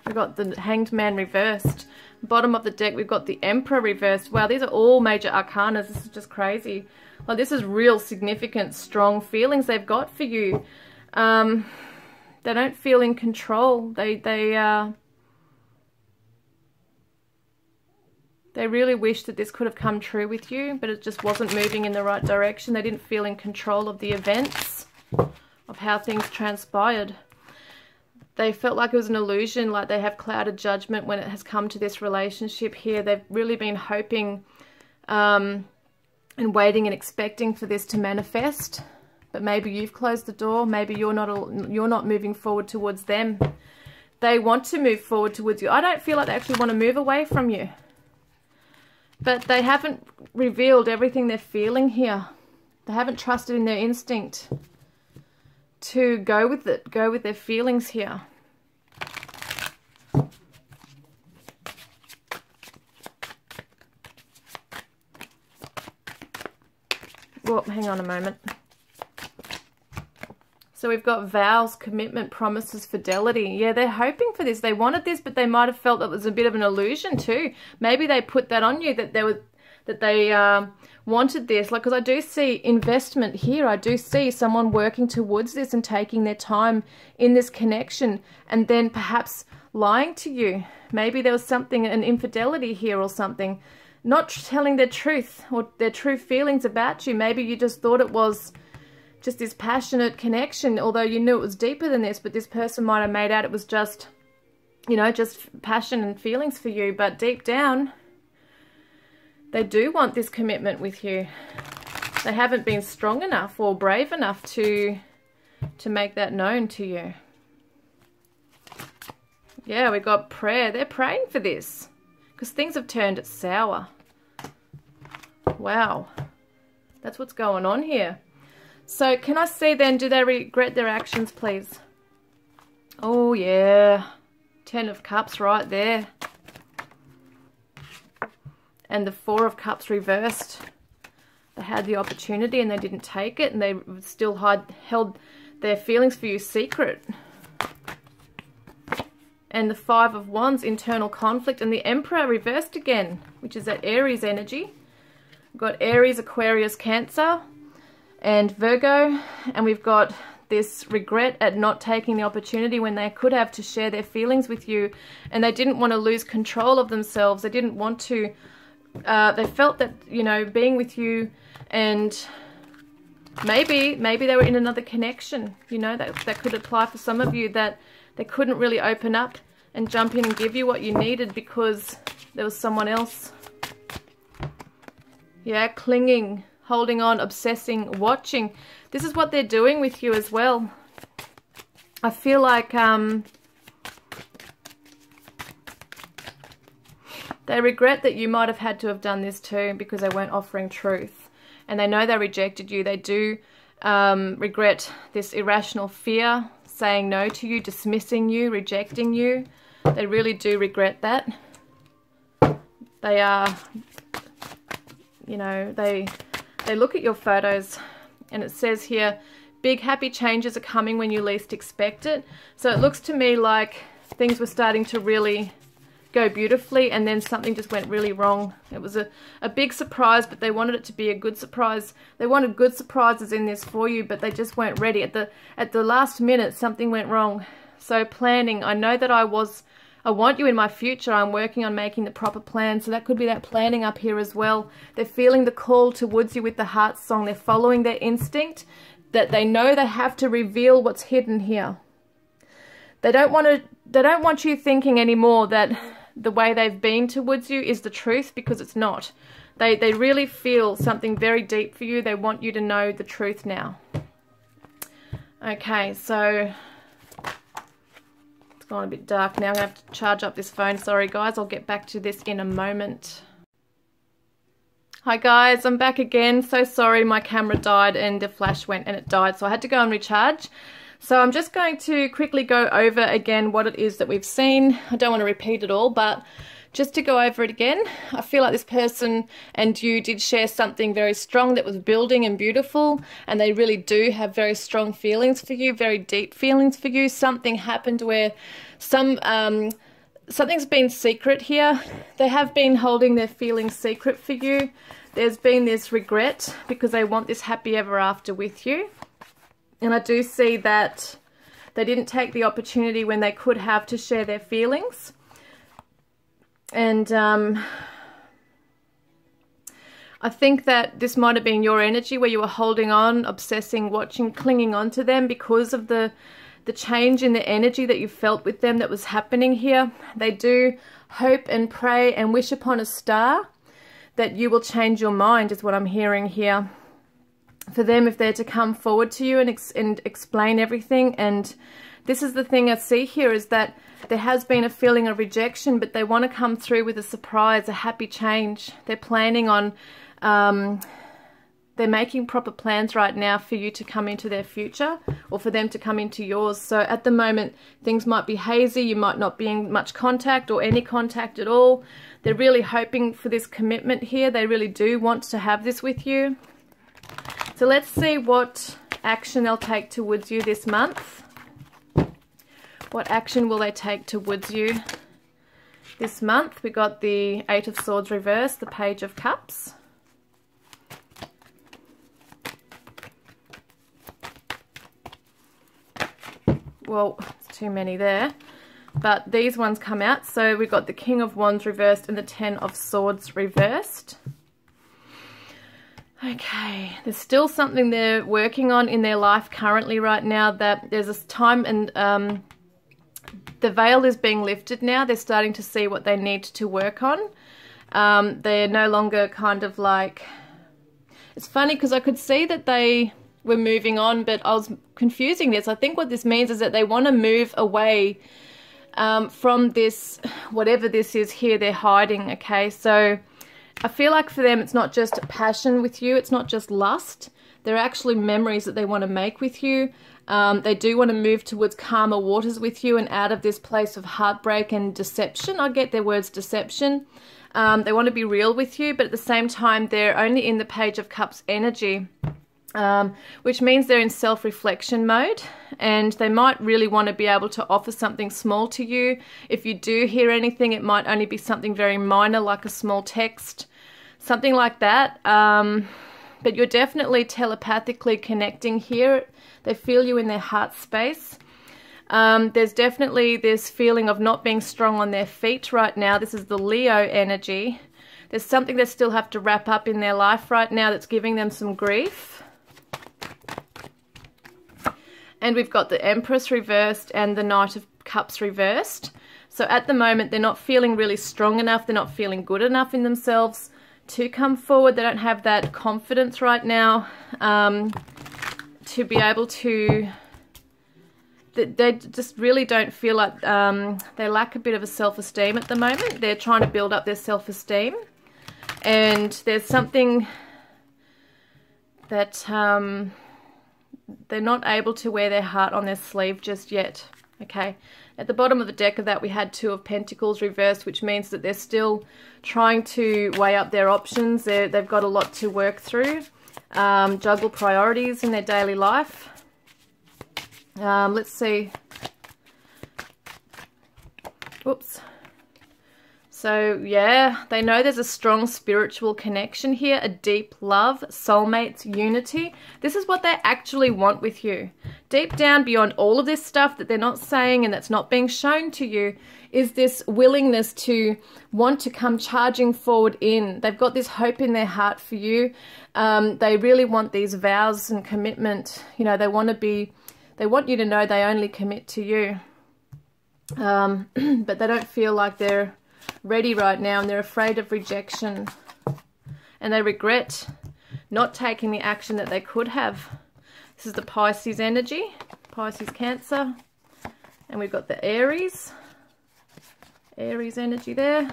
We've got the Hanged Man reversed. Bottom of the deck, we've got the Emperor reversed. Wow, these are all major arcanas. This is just crazy. Like, this is real significant, strong feelings they've got for you. They don't feel in control. They really wish that this could have come true with you, but it just wasn't moving in the right direction. They didn't feel in control of the events, of how things transpired. They felt like it was an illusion, like they have clouded judgment when it has come to this relationship here. They've really been hoping and waiting and expecting for this to manifest. But maybe you've closed the door. Maybe you're not moving forward towards them. They want to move forward towards you. I don't feel like they actually want to move away from you. But they haven't revealed everything they're feeling here. They haven't trusted in their instinct to go with it, go with their feelings here. well, hang on a moment. So we've got vows, commitment, promises, fidelity. Yeah, they're hoping for this. They wanted this, but they might have felt that was a bit of an illusion too. Maybe they put that on you, that they wanted this. Like, because I do see investment here. I do see someone working towards this and taking their time in this connection, and then perhaps lying to you. Maybe there was something, an infidelity here or something. Not telling their truth or their true feelings about you. Maybe you just thought it was just this passionate connection, although you knew it was deeper than this, but this person might have made out it was just, you know, just passion and feelings for you. But deep down, they do want this commitment with you. They haven't been strong enough or brave enough to make that known to you. Yeah, we got prayer. They're praying for this because things have turned sour. Wow. That's what's going on here. So can I see then, do they regret their actions, please? Oh, yeah. 10 of Cups right there. And the 4 of Cups reversed. They had the opportunity and they didn't take it, and they still held their feelings for you secret. And the 5 of Wands, internal conflict, and the Emperor reversed again, which is that Aries energy. We've got Aries, Aquarius, Cancer, and Virgo, and we've got this regret at not taking the opportunity when they could have to share their feelings with you, and they didn't want to lose control of themselves. They didn't want to, they felt that, you know, being with you, and maybe they were in another connection, you know, that could apply for some of you, that they couldn't really open up and jump in and give you what you needed because there was someone else. Yeah, clinging, holding on, obsessing, watching. This is what they're doing with you as well. I feel like they regret that you might have had to have done this too because they weren't offering truth. And they know they rejected you. They do regret this irrational fear, saying no to you, dismissing you, rejecting you. They really do regret that. They are, you know, they look at your photos and it says here, big happy changes are coming when you least expect it. So it looks to me like things were starting to really go beautifully and then something just went really wrong. It was a big surprise, but they wanted it to be a good surprise. They wanted good surprises in this for you, but they just weren't ready. At the last minute, something went wrong. So planning, I know that I want you in my future. I'm working on making the proper plan. So that could be that planning up here as well. They're feeling the call towards you with the heart song. They're following their instinct, that they know they have to reveal what's hidden here. They don't want you thinking anymore that the way they've been towards you is the truth, because it's not. They really feel something very deep for you. They want you to know the truth now. Okay, so it's gone a bit dark now. I'm going to have to charge up this phone. Sorry guys, I'll get back to this in a moment. Hi guys, I'm back again. So sorry, my camera died and the flash went and it died, so I had to go and recharge. So I'm just going to quickly go over again what it is that we've seen. I don't want to repeat it all, but just to go over it again, I feel like this person and you did share something very strong that was building and beautiful, and they really do have very strong feelings for you, very deep feelings for you. Something happened where something's been secret here. They have been holding their feelings secret for you. There's been this regret because they want this happy ever after with you. And I do see that they didn't take the opportunity when they could have to share their feelings. And I think that this might have been your energy where you were holding on, obsessing, watching, clinging on to them because of the change in the energy that you felt with them that was happening here. They do hope and pray and wish upon a star that you will change your mind, is what I'm hearing here. For them, if they're to come forward to you and explain everything. And this is the thing I see here, is that there has been a feeling of rejection, but they want to come through with a surprise, a happy change. They're planning on, they're making proper plans right now for you to come into their future, or for them to come into yours. So at the moment, things might be hazy. You might not be in much contact or any contact at all. They're really hoping for this commitment here. They really do want to have this with you. So let's see what action they'll take towards you this month. What action will they take towards you this month? We got the Eight of Swords reversed, the Page of Cups. Well, it's too many there. But these ones come out. So we've got the King of Wands reversed and the Ten of Swords reversed. Okay, there's still something they're working on in their life currently right now, that there's this time and the veil is being lifted now. They're starting to see what they need to work on. They're no longer kind of like... It's funny because I could see that they were moving on, but I was confusing this. I think what this means is that they want to move away from this, whatever this is here they're hiding, okay? So I feel like for them it's not just passion with you, it's not just lust. They're actually memories that they want to make with you. They do want to move towards calmer waters with you and out of this place of heartbreak and deception. I get their words deception. They want to be real with you, but at the same time they're only in the Page of Cups energy. Which means they're in self-reflection mode, and they might really want to be able to offer something small to you. If you do hear anything, it might only be something very minor, like a small text, something like that. But you're definitely telepathically connecting here. They feel you in their heart space. There's definitely this feeling of not being strong on their feet right now. This is the Leo energy. There's something they still have to wrap up in their life right now that's giving them some grief. And we've got the Empress reversed and the Knight of Cups reversed. So at the moment, they're not feeling really strong enough. They're not feeling good enough in themselves to come forward. They don't have that confidence right now to be able to... They just really don't feel like... they lack a bit of a self-esteem at the moment. They're trying to build up their self-esteem. And there's something that... they're not able to wear their heart on their sleeve just yet, okay? At the bottom of the deck of that, we had Two of Pentacles reversed, which means that they're still trying to weigh up their options. They've got a lot to work through, juggle priorities in their daily life. Let's see. Oops. So, yeah, they know there's a strong spiritual connection here, a deep love, soulmates, unity. This is what they actually want with you. Deep down, beyond all of this stuff that they're not saying and that's not being shown to you, is this willingness to want to come charging forward in. They've got this hope in their heart for you. They really want these vows and commitment. You know, they want you to know they only commit to you. But they don't feel like they're ready right now, and they're afraid of rejection, and they regret not taking the action that they could have. This is the Pisces energy, Pisces Cancer, and we've got the Aries energy there.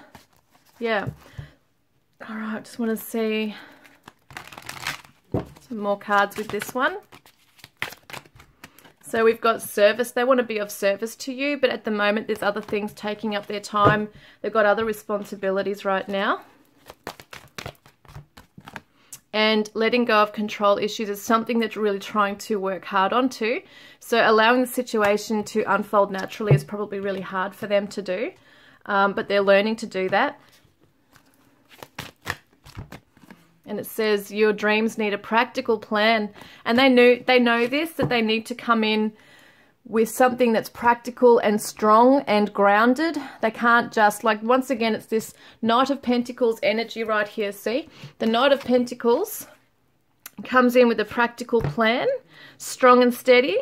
Yeah. All right, just want to see some more cards with this one. So we've got service. They want to be of service to you, but at the moment there's other things taking up their time. They've got other responsibilities right now. And letting go of control issues is something that's really trying to work hard on too. So allowing the situation to unfold naturally is probably really hard for them to do, but they're learning to do that. And it says your dreams need a practical plan, and they know this, that they need to come in with something that's practical and strong and grounded. They can't just, like, once again, it's this Knight of Pentacles energy right here. See, the Knight of Pentacles comes in with a practical plan, strong and steady.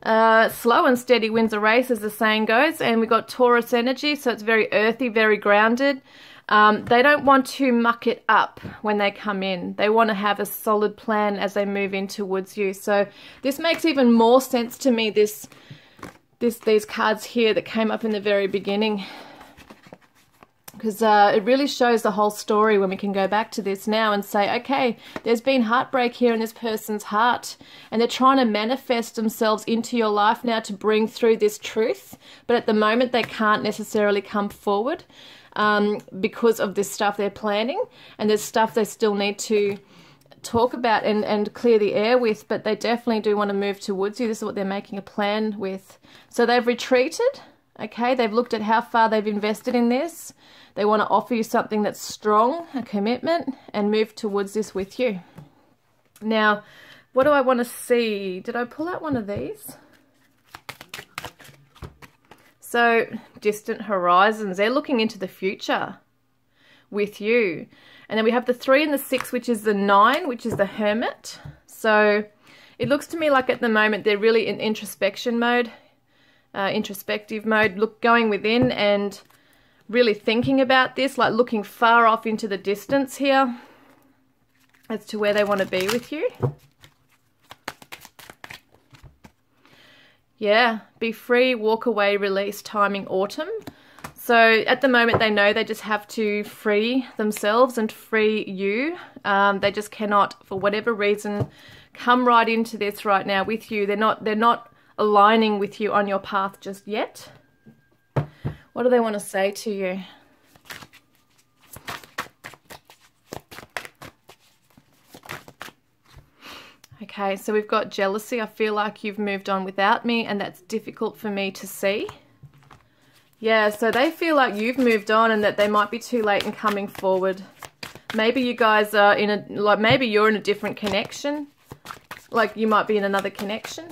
Slow and steady wins a race, as the saying goes. And we've got Taurus energy, so it's very earthy, very grounded. They don't want to muck it up when they come in. They want to have a solid plan as they move in towards you. So this makes even more sense to me, these cards here that came up in the very beginning. Because it really shows the whole story when we can go back to this now and say, okay, there's been heartbreak here in this person's heart, and they're trying to manifest themselves into your life now to bring through this truth. But at the moment, they can't necessarily come forward. Because of this stuff they're planning, and there's stuff they still need to talk about and clear the air with, but they definitely do want to move towards you. This is what they're making a plan with. So they've retreated, okay? They've looked at how far they've invested in this. They want to offer you something that's strong, a commitment, and move towards this with you. Now, what do I want to see? Did I pull out one of these? So, distant horizons. They're looking into the future with you. And then we have the 3 and the 6, which is the 9, which is the Hermit. So, it looks to me like at the moment they're really in introspection mode, introspective mode, going within and really thinking about this, like looking far off into the distance here as to where they want to be with you. Yeah, be free, walk away, release, timing, autumn. So at the moment they know they just have to free themselves and free you. They just cannot, for whatever reason, come right into this right now with you. They're not aligning with you on your path just yet. What do they want to say to you? Okay, so we've got jealousy. I feel like you've moved on without me and that's difficult for me to see. Yeah, so they feel like you've moved on and that they might be too late in coming forward. Maybe you guys are in a, like maybe you're in a different connection. Like you might be in another connection.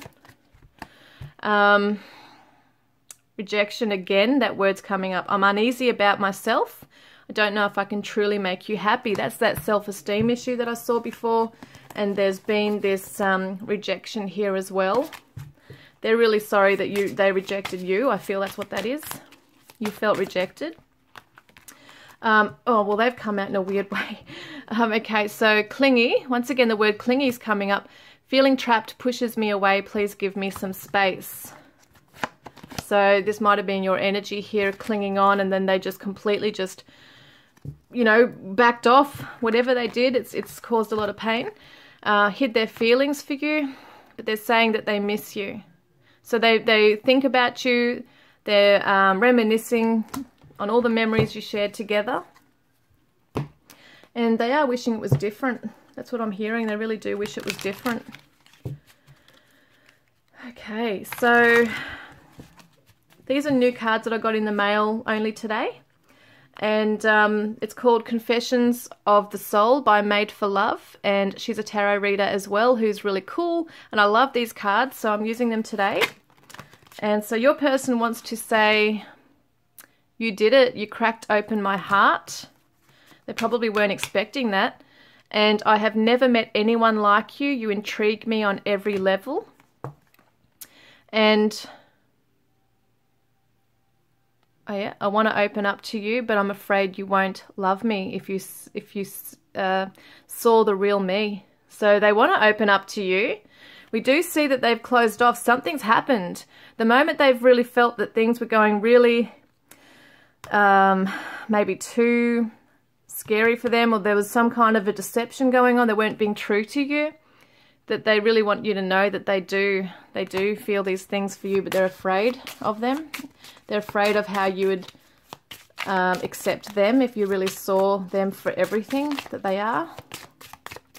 Rejection again, that word's coming up. I'm uneasy about myself. I don't know if I can truly make you happy. That's that self-esteem issue that I saw before. And there's been this rejection here as well. They're really sorry that they rejected you. I feel that's what that is. You felt rejected. Oh, well, they've come out in a weird way. Okay, so clingy. Once again, the word clingy is coming up. Feeling trapped pushes me away. Please give me some space. So this might have been your energy here clinging on and then they just completely just, you know, backed off. Whatever they did, it's caused a lot of pain. Hid their feelings for you, but they're saying that they miss you. So they think about you. They're reminiscing on all the memories you shared together. And they are wishing it was different. That's what I'm hearing. They really do wish it was different. Okay, so these are new cards that I got in the mail only today. And it's called Confessions of the Soul by Made for Love. And she's a tarot reader as well who's really cool. And I love these cards, so I'm using them today. And so your person wants to say, you did it. You cracked open my heart. They probably weren't expecting that. And I have never met anyone like you. You intrigue me on every level. And oh yeah, I want to open up to you, but I'm afraid you won't love me if you saw the real me. So they want to open up to you. We do see that they've closed off. Something's happened. The moment they've really felt that things were going really maybe too scary for them, or there was some kind of a deception going on, they weren't being true to you, that they really want you to know that they do feel these things for you, but they're afraid of them. They're afraid of how you would accept them if you really saw them for everything that they are,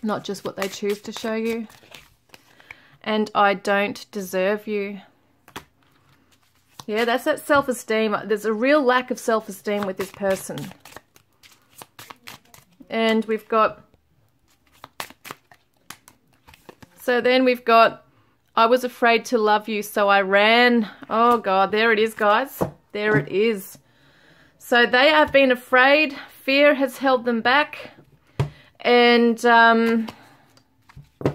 not just what they choose to show you. And I don't deserve you. Yeah, that's that self-esteem. There's a real lack of self-esteem with this person. And we've got, so then we've got, I was afraid to love you, so I ran. Oh God, there it is, guys. There it is. So they have been afraid. Fear has held them back. And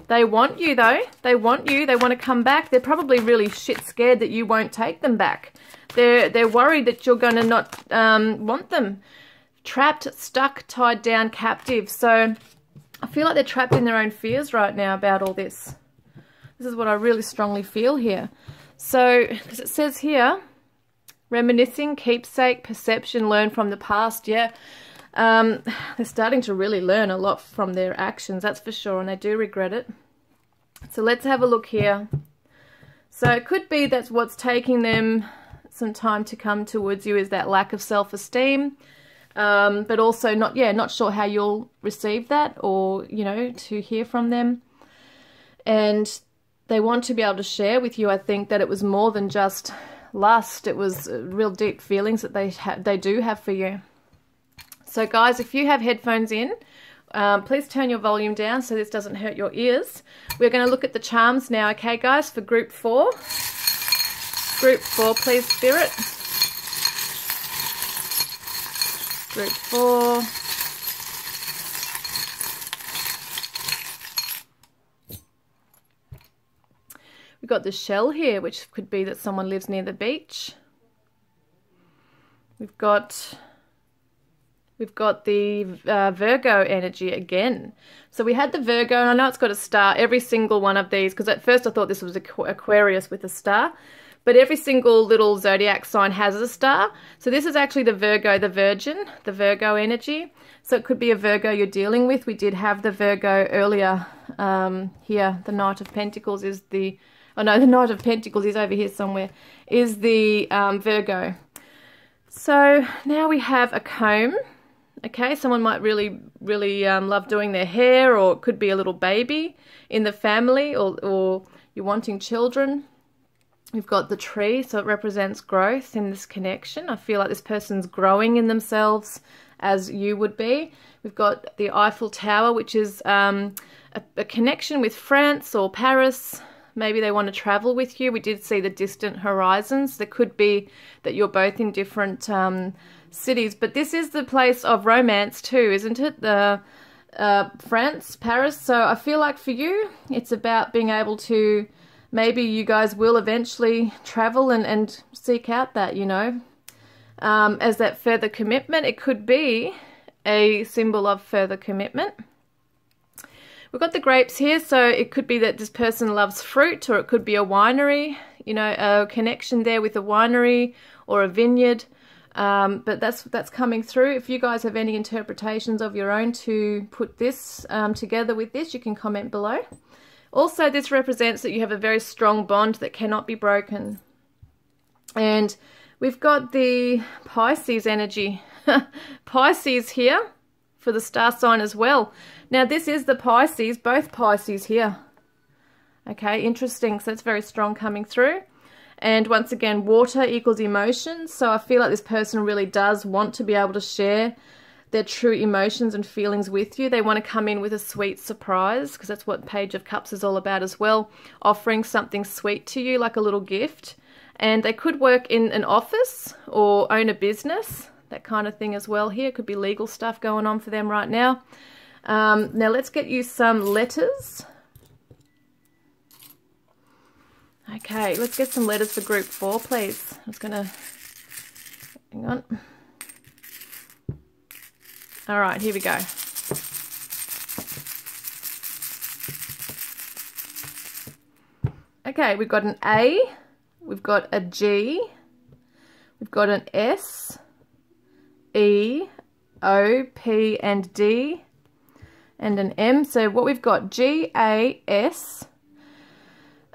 they want you, though. They want you. They want to come back. They're probably really shit scared that you won't take them back. They're worried that you're going to not want them. Trapped, stuck, tied down, captive. So I feel like they're trapped in their own fears right now about all this. This is what I really strongly feel here. So, because it says here, reminiscing, keepsake, perception, learn from the past. Yeah, they're starting to really learn a lot from their actions, that's for sure, and they do regret it. So let's have a look here. So it could be that's what's taking them some time to come towards you is that lack of self-esteem. but also not sure how you'll receive that, or, you know, to hear from them. And they want to be able to share with you, I think, that it was more than just lust. It was real deep feelings that they do have for you. So guys, if you have headphones in, please turn your volume down so this doesn't hurt your ears. We're going to look at the charms now, okay guys, for group 4. Group 4, please, Spirit. Group 4. We've got the shell here, which could be that someone lives near the beach. We've got the Virgo energy again. So we had the Virgo, and I know it's got a star, every single one of these, because at first I thought this was Aquarius with a star, but every single little zodiac sign has a star. So this is actually the Virgo, the Virgin, the Virgo energy. So it could be a Virgo you're dealing with. We did have the Virgo earlier here. The Knight of Pentacles is the, oh no, the Knight of Pentacles is over here somewhere, is the Virgo. So now we have a comb. Okay, someone might really love doing their hair, or it could be a little baby in the family, or you're wanting children. We've got the tree, so it represents growth in this connection. I feel like this person's growing in themselves as you would be. We've got the Eiffel Tower, which is a connection with France or Paris. Maybe they want to travel with you. We did see the distant horizons. There could be that you're both in different cities, but this is the place of romance too, isn't it? The France, Paris. So I feel like for you, it's about being able to, maybe you guys will eventually travel and seek out that, you know, as that further commitment. It could be a symbol of further commitment. We've got the grapes here, so it could be that this person loves fruit, or it could be a winery, you know, a connection there with a winery or a vineyard. But that's coming through. If you guys have any interpretations of your own to put this together with this, you can comment below. Also, this represents that you have a very strong bond that cannot be broken. And we've got the Pisces energy. Pisces here for the star sign as well. Now this is the Pisces, both Pisces here. Okay, interesting. So it's very strong coming through. And once again, water equals emotions. So I feel like this person really does want to be able to share their true emotions and feelings with you. They want to come in with a sweet surprise, because that's what Page of Cups is all about as well. Offering something sweet to you, like a little gift. And they could work in an office or own a business, that kind of thing as well here. Could be legal stuff going on for them right now. Now let's get you some letters. Okay, let's get some letters for group 4, please. I was gonna, hang on. All right, here we go. Okay, we've got an A, we've got a G, we've got an S, E, O, P, and D, and an M. So what we've got, G, A, S,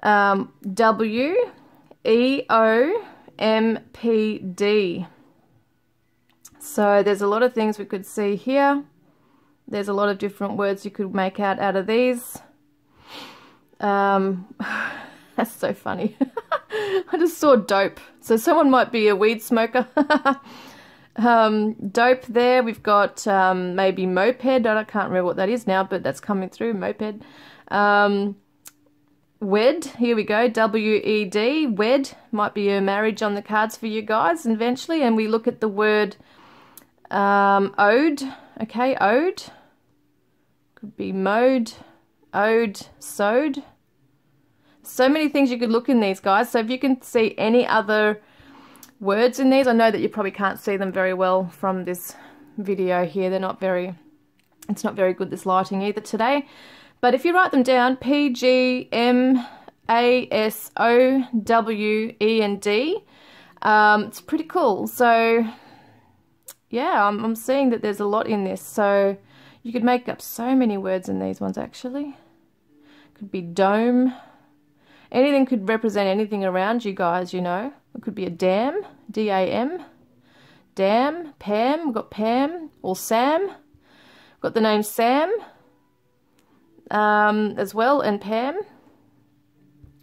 W, E, O, M, P, D. So there's a lot of things we could see here. There's a lot of different words you could make out of these. That's so funny. I just saw dope. So someone might be a weed smoker. Dope there. We've got maybe moped. I can't remember what that is now, but that's coming through. Moped. Wed. Here we go. W-E-D. Wed. Might be a marriage on the cards for you guys eventually. And we look at the word ode. Okay, ode. Could be mode, ode, sewed. So many things you could look in these, guys. So if you can see any other words in these, I know that you probably can't see them very well from this video here. They're not very, it's not very good, this lighting either today. But if you write them down, P, G, M, A, S, O, W, E, and D, it's pretty cool. So yeah, I'm seeing that there's a lot in this. So you could make up so many words in these ones, actually. Could be dome. Anything could represent anything around you guys, you know. It could be a dam, D-A-M. Pam, we've got Pam or Sam. We've got the name Sam as well, and Pam.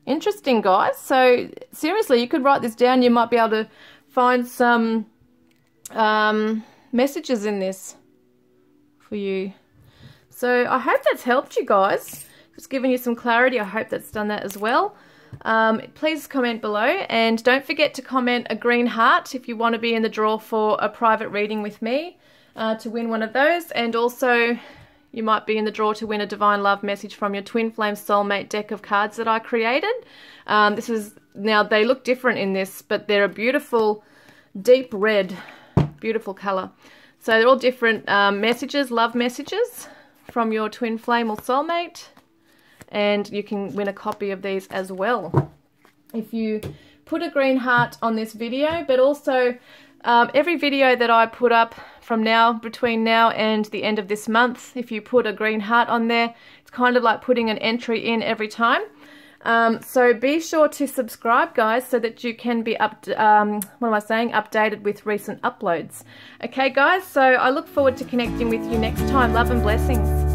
Interesting, guys. So seriously, you could write this down. You might be able to find some messages in this for you. So I hope that's helped you guys. Just giving you some clarity. I hope that's done that as well. Please comment below, and don't forget to comment a green heart if you want to be in the draw for a private reading with me to win one of those. And also you might be in the draw to win a divine love message from your Twin Flame Soulmate deck of cards that I created. Now they look different in this, but they're a beautiful deep red, beautiful color. So they're all different messages, love messages from your Twin Flame or Soulmate, and you can win a copy of these as well if you put a green heart on this video. But also every video that I put up from between now and the end of this month, if you put a green heart on there, it's kind of like putting an entry in every time. So be sure to subscribe, guys, so that you can be updated with recent uploads. Okay, guys, so I look forward to connecting with you next time. Love and blessings.